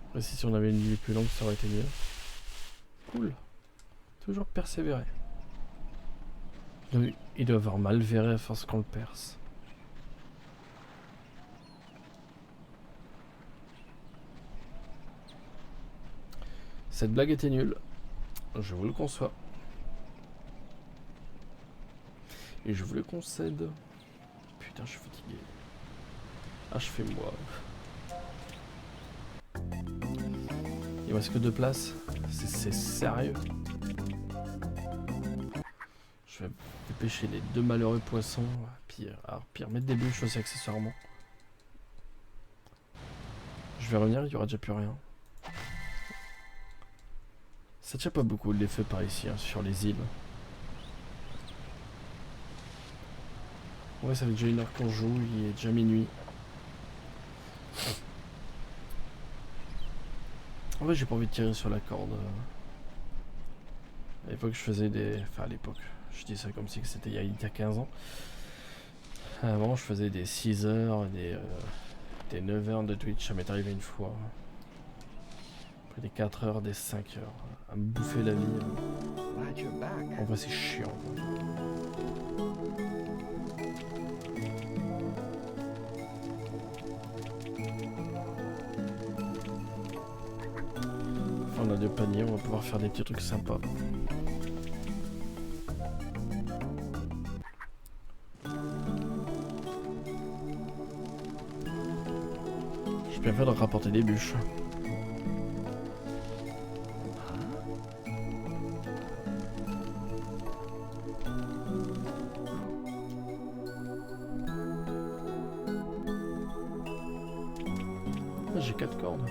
Après, si on avait une vie plus longue, ça aurait été mieux. Cool. Toujours persévérer. Il doit avoir mal verré à force qu'on le perce. Cette blague était nulle. Je vous le conçois. Et je vous le concède. Putain, je suis fatigué. Achevez-moi. Il reste que 2 places. C'est sérieux. Je vais pêcher les 2 malheureux poissons. Pire, mettre des bûches aussi accessoirement. Je vais revenir, il n'y aura déjà plus rien. Ça tient pas beaucoup les feux par ici, hein, sur les îles. Ouais, ça fait déjà 1 heure qu'on joue, il est déjà minuit. En vrai, j'ai pas envie de tirer sur la corde. À l'époque, je faisais des... Enfin, à l'époque, je dis ça comme si c'était il y a 15 ans. Avant, je faisais des 6 heures, des 9 heures de Twitch, ça m'est arrivé une fois. Après des 4 heures, des 5 heures. À me bouffer la vie. En vrai, c'est chiant. Enfin, on a 2 paniers, on va pouvoir faire des petits trucs sympas. J'ai bien fait de rapporter des bûches. J'ai 4 cordes.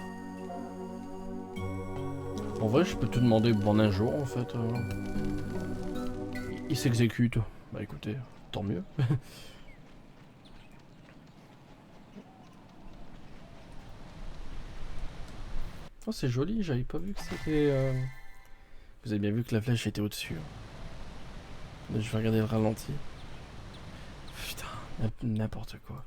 En vrai, je peux te demander bon un jour en fait. Il s'exécute. Bah écoutez, tant mieux. Oh, c'est joli, j'avais pas vu que c'était... Vous avez bien vu que la flèche était au-dessus. Je vais regarder le ralenti. Putain, n'importe quoi.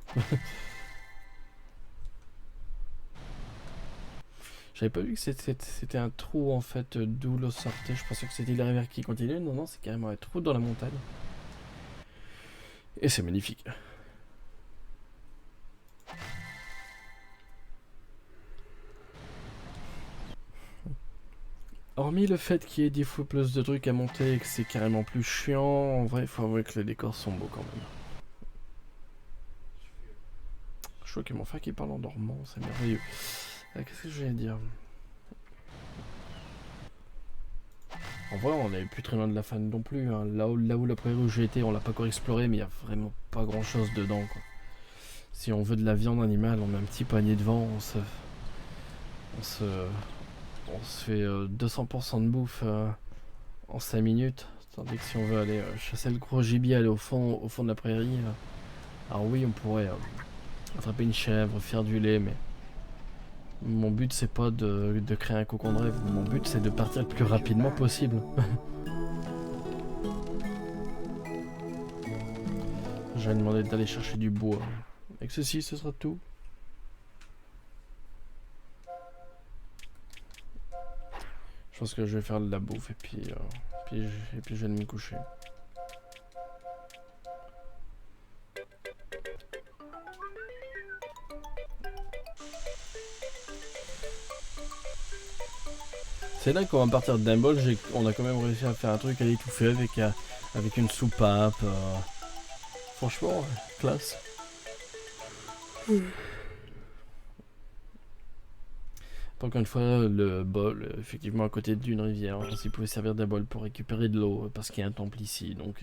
J'avais pas vu que c'était un trou en fait d'où l'eau sortait. Je pensais que c'était la rivière qui continuait. Non, non, c'est carrément un trou dans la montagne. Et c'est magnifique. Hormis le fait qu'il y ait 10 fois plus de trucs à monter et que c'est carrément plus chiant, en vrai, il faut avouer que les décors sont beaux quand même. Je vois qu'il y a mon frère qui parle en dormant, c'est merveilleux. Qu'est-ce que je viens de dire? En vrai, on n'est plus très loin de la fin non plus. Hein. Là où la prairie où j'ai été, on l'a pas encore exploré, mais il n'y a vraiment pas grand chose dedans. Quoi. Si on veut de la viande animale, on met un petit panier devant, on se fait 200% de bouffe en 5 minutes. Tandis que si on veut aller chasser le gros gibier, aller au fond de la prairie, alors oui, on pourrait attraper une chèvre, faire du lait, mais mon but c'est pas de créer un cocon de rêve. Mon but c'est de partir le plus rapidement possible. J'ai demandé d'aller chercher du bois. Avec ceci, ce sera tout. Je pense que je vais faire de la bouffe et puis je vais me coucher. C'est là qu'on va partir d'un bol, on a quand même réussi à faire un truc à l'étouffer avec une soupape. Franchement, classe. Encore une fois, le bol, effectivement, à côté d'une rivière, il pouvait servir d'un bol pour récupérer de l'eau, parce qu'il y a un temple ici, donc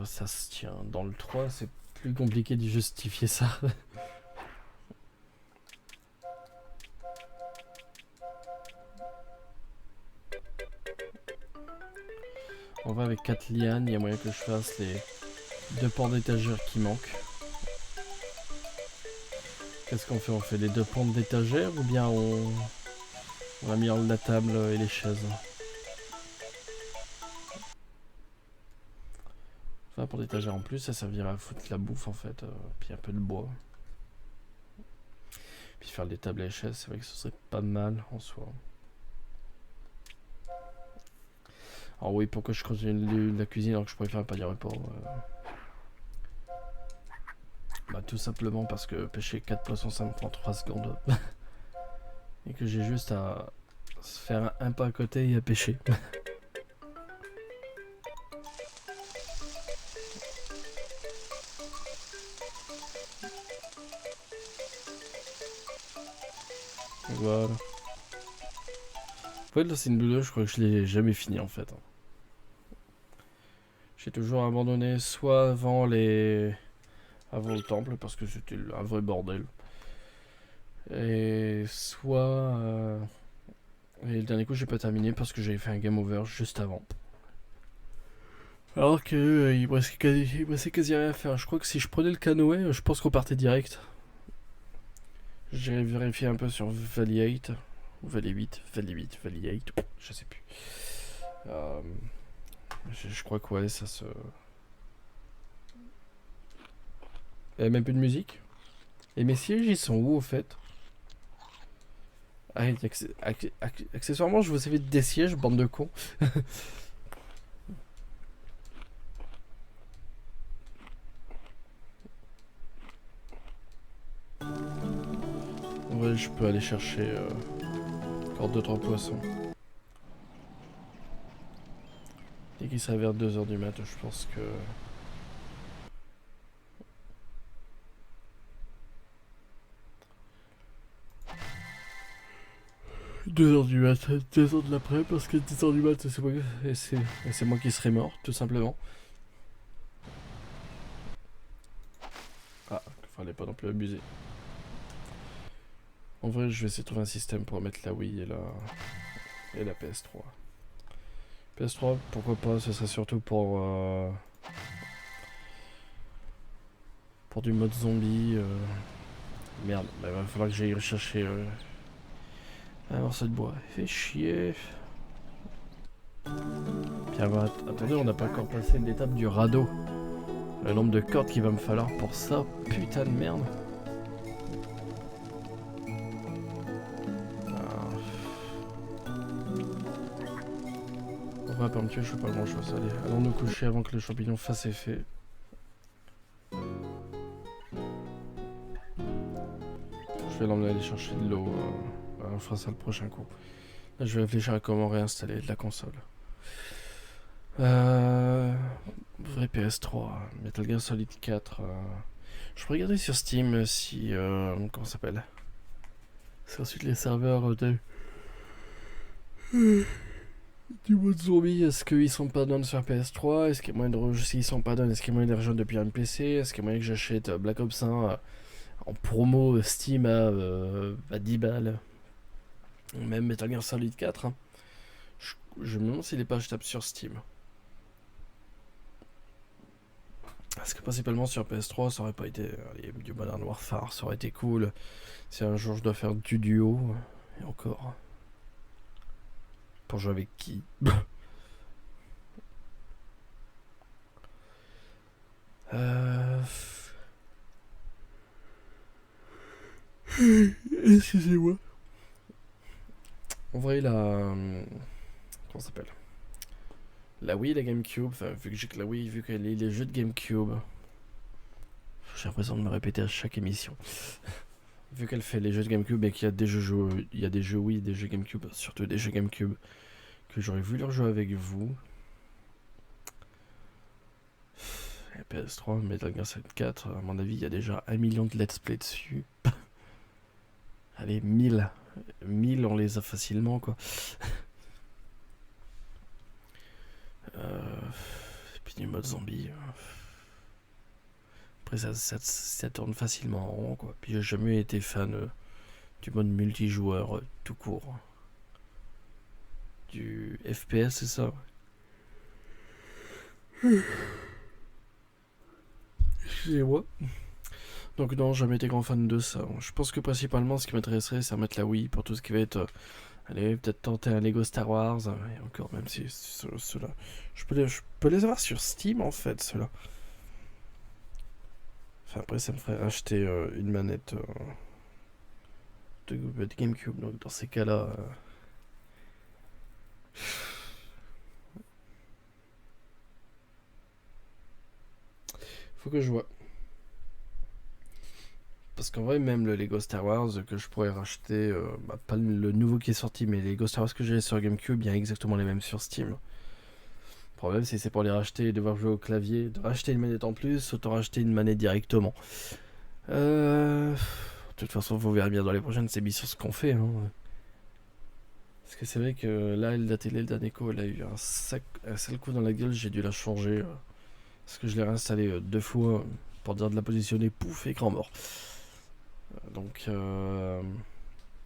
ça se tient. Dans le 3, c'est plus compliqué de justifier ça. On va avec 4 lianes, il y a moyen que je fasse les 2 pans d'étagère qui manquent. Qu'est-ce qu'on fait? On fait les 2 pans d'étagère ou bien on a mis la table et les chaises? Enfin, pour d'étagère en plus, ça servira à foutre la bouffe en fait, puis un peu de bois. Puis faire des tables et les chaises, c'est vrai que ce serait pas mal en soi. Alors oui, pourquoi je continue la cuisine alors que je préfère pas du repas Bah tout simplement parce que pêcher 4 poissons ça me prend 3 secondes. Et que j'ai juste à se faire un pas à côté et à pêcher. Voilà. En fait là c'est une vidéo, je crois que je l'ai jamais fini en fait. J'ai toujours abandonné soit avant le temple parce que c'était un vrai bordel. Et soit et le dernier coup j'ai pas terminé parce que j'avais fait un game over juste avant. Alors que il me restait quasi rien à faire. Je crois que si je prenais le canoë, je pense qu'on partait direct. J'ai vérifié un peu sur Valley 8 ou Valley 8, Valley 8, Valley 8, je sais plus. Je crois que ouais, ça se... Il y a même plus de musique. Et mes sièges, ils sont où au fait? Ah, accessoirement, je vous ai fait des sièges, bande de cons. Ouais, je peux aller chercher encore 2-3 poissons. Dès qu'il sera vers 2h du mat, je pense que... 2h du mat, 2h de l'après, parce que 10h du mat, c'est moi qui serai mort, tout simplement. Ah, fallait pas non plus abuser. En vrai, je vais essayer de trouver un système pour mettre la Wii et la PS3. PS3, pourquoi pas, ce serait surtout pour du mode zombie. Merde, bah, il va falloir que j'aille rechercher un morceau de bois. Fait chier. Puis attendez, on n'a pas encore passé l'étape du radeau. Le nombre de cordes qu'il va me falloir pour ça, putain de merde. On va pas me tuer, je fais pas grand chose. Allez, allons nous coucher avant que le champignon fasse effet. Je vais l'emmener aller chercher de l'eau. On fera ça le prochain coup. Là, je vais réfléchir à comment réinstaller de la console. Vrai PS3, Metal Gear Solid 4. Je peux regarder sur Steam si. Comment ça s'appelle? C'est ensuite les serveurs du mode zombie. Est-ce qu'ils sont pas down sur PS3? Est-ce qu'il y a moyen de. S'ils sont pas down, est-ce qu'il y a moyen de rejoindre depuis un PC? Est-ce qu'il y a moyen que j'achète Black Ops 1 en promo Steam à 10 balles? Même Metal Gear Solid 4. Hein. Je me demande s'il est pas achetable sur Steam. Parce que principalement sur PS3, ça aurait pas été du Modern Warfare, ça aurait été cool. Si un jour je dois faire du duo, et encore. Pour jouer avec qui? Excusez-moi. En vrai, comment ça s'appelle? La Wii et la GameCube, enfin, vu que j'ai que la Wii, vu qu'elle est les jeux de GameCube. J'ai l'impression de me répéter à chaque émission. Vu qu'elle fait les jeux de GameCube et qu'il y a des jeux Wii, des jeux GameCube, surtout des jeux GameCube, que j'aurais voulu rejouer avec vous. PS3, Metal Gear Solid 4, à mon avis, il y a déjà 1 million de let's play dessus. Allez, 1000. 1000, on les a facilement, quoi. Et puis du mode zombie. Après, ça tourne facilement en rond, quoi. Puis j'ai jamais été fan du mode multijoueur tout court. du FPS, c'est ça. Excusez-moi. Donc non, j'ai jamais été grand fan de ça. Je pense que principalement, ce qui m'intéresserait, c'est à mettre la Wii pour tout ce qui va être... allez, peut-être tenter un Lego Star Wars. Et encore, même si ceux-là... Je peux les avoir sur Steam, en fait, ceux-là. Enfin, après, ça me ferait racheter une manette de GameCube. Donc dans ces cas-là... faut que je vois. Parce qu'en vrai, même le Lego Star Wars que je pourrais racheter, pas le nouveau qui est sorti, mais les Lego Star Wars que j'ai sur GameCube, il y a exactement les mêmes sur Steam. Le problème, c'est pour les racheter et devoir jouer au clavier, de racheter une manette en plus, autant racheter une manette directement. De toute façon, vous verrez bien dans les prochaines émissions ce qu'on fait. Hein. Parce que c'est vrai que là, la télé, le dernier coup, elle a eu un sale coup dans la gueule, j'ai dû la changer. Parce que je l'ai réinstallée 2 fois pour dire de la positionner, pouf, écran mort. Donc,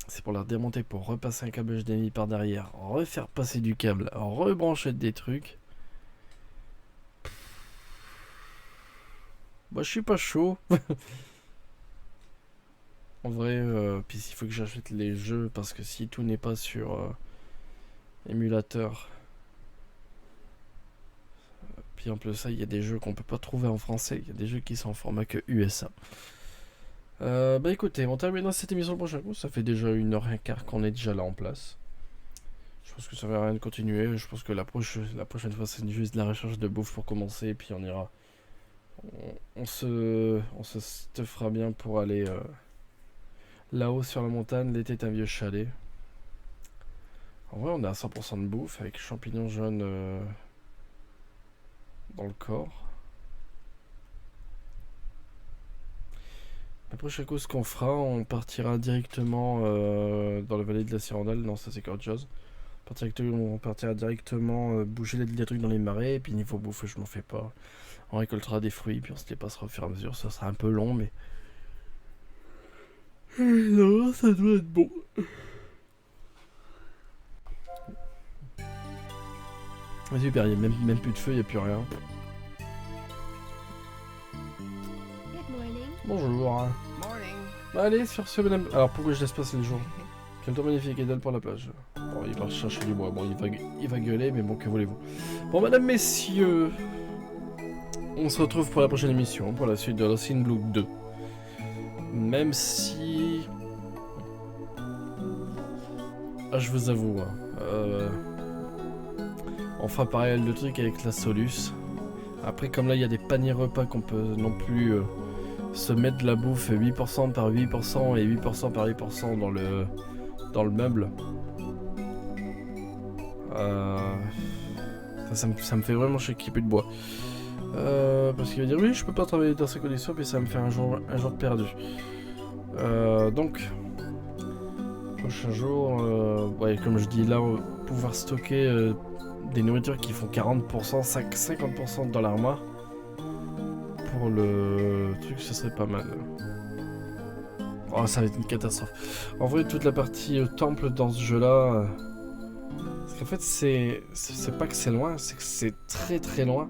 c'est pour la démonter, pour repasser un câble HDMI par derrière, refaire passer du câble, rebrancher des trucs. Bah, je suis pas chaud. En vrai, puis il faut que j'achète les jeux parce que si tout n'est pas sur émulateur. Puis en plus, ça, il y a des jeux qu'on peut pas trouver en français. Il y a des jeux qui sont en format que USA. Bah écoutez, on termine cette émission le prochain coup. Ça fait déjà 1h15 qu'on est déjà là en place. Je pense que ça va rien de continuer. Je pense que la prochaine fois, c'est juste de la recherche de bouffe pour commencer. Et puis on ira. On se stuffera bien pour aller là-haut sur la montagne. L'été est un vieux chalet. En vrai, on est à 100% de bouffe avec champignons jaunes dans le corps. La prochaine coup, ce qu'on fera, on partira directement dans la vallée de la Cyrandale. Non, ça c'est autre chose. On partira directement bouger les trucs dans les marais. Et puis niveau bouffe, je m'en fais pas. On récoltera des fruits, puis on se les passera au fur et à mesure. Ça sera un peu long, mais... non, ça doit être bon. Super, il n'y a même plus de feu, il n'y a plus rien. Good morning. Bonjour. Morning. Allez, sur ce, madame... Alors, pourquoi je laisse passer le jour? Quel temps magnifique, idéal pour la plage. Bon, il va chercher du bois. Bon, il va gueuler, mais bon, que voulez-vous. Bon, madame, messieurs... on se retrouve pour la prochaine émission, pour la suite de Lost in Blue 2. Même si... ah, je vous avoue, on fera pareil de trucs avec la Solus. Après, comme là, il y a des paniers repas qu'on peut non plus se mettre de la bouffe 8% par 8% et 8% par 8% dans le meuble. Ça me fait vraiment chier qu'il n'y ait plus de bois. Parce qu'il va dire oui, je peux pas travailler dans ces conditions, puis ça va me faire un jour de perdu. Donc, prochain jour, ouais, comme je dis là, pouvoir stocker des nourritures qui font 40%, 50% dans l'armoire. Pour le truc, ce serait pas mal. Oh, ça va être une catastrophe. En vrai, toute la partie temple dans ce jeu-là... parce qu'en fait, c'est pas que c'est loin, c'est que c'est très très loin.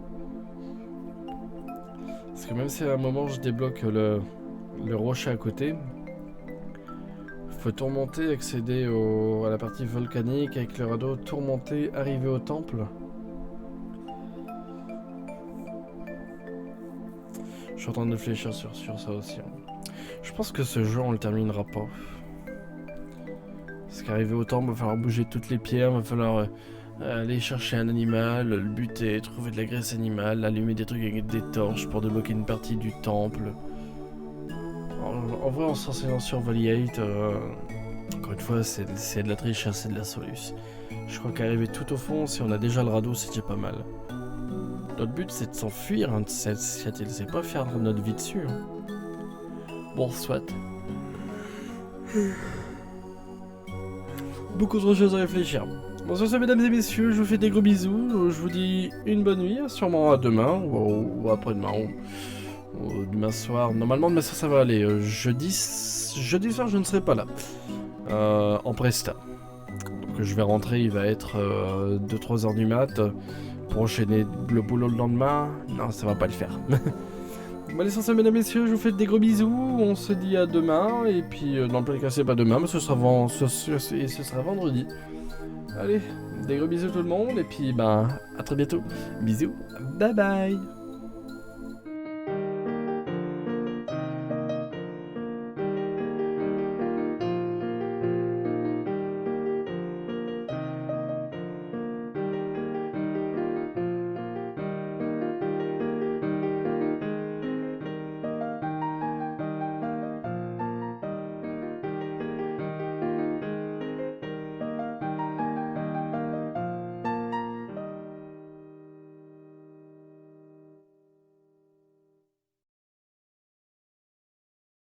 Parce que même si à un moment je débloque le rocher à côté, faut tout remonter, accéder à la partie volcanique avec le radeau, tout remonter, arriver au temple. Je suis en train de réfléchir sur ça aussi. Je pense que ce jeu on le terminera pas. Parce qu'arriver au temple, il va falloir bouger toutes les pierres, il va falloir aller chercher un animal, le buter, trouver de la graisse animale, allumer des trucs avec des torches pour débloquer une partie du temple. En vrai, en s'enseignant sur Valley 8, encore une fois, c'est de la triche, c'est de la Solus. Je crois qu'arriver tout au fond, si on a déjà le radeau, c'est déjà pas mal. Notre but, c'est de s'enfuir, hein, c'est pas faire notre vie dessus. Hein. Bon, soit. Beaucoup trop de choses à réfléchir. Bon, sur ce, mesdames et messieurs, je vous fais des gros bisous. Je vous dis une bonne nuit, sûrement à demain, ou après-demain, ou demain soir. Normalement, demain soir, ça va aller. Jeudi soir, je ne serai pas là. En Presta. que je vais rentrer, il va être 2-3 heures du mat. Pour enchaîner le boulot le lendemain, non, ça va pas le faire. Bon, l'essentiel, mesdames et messieurs, je vous fais des gros bisous. On se dit à demain. Et puis, dans le cas, c'est pas demain, mais ce sera vendredi. Allez, des gros bisous tout le monde. Et puis, ben, à très bientôt. Bisous. Bye bye.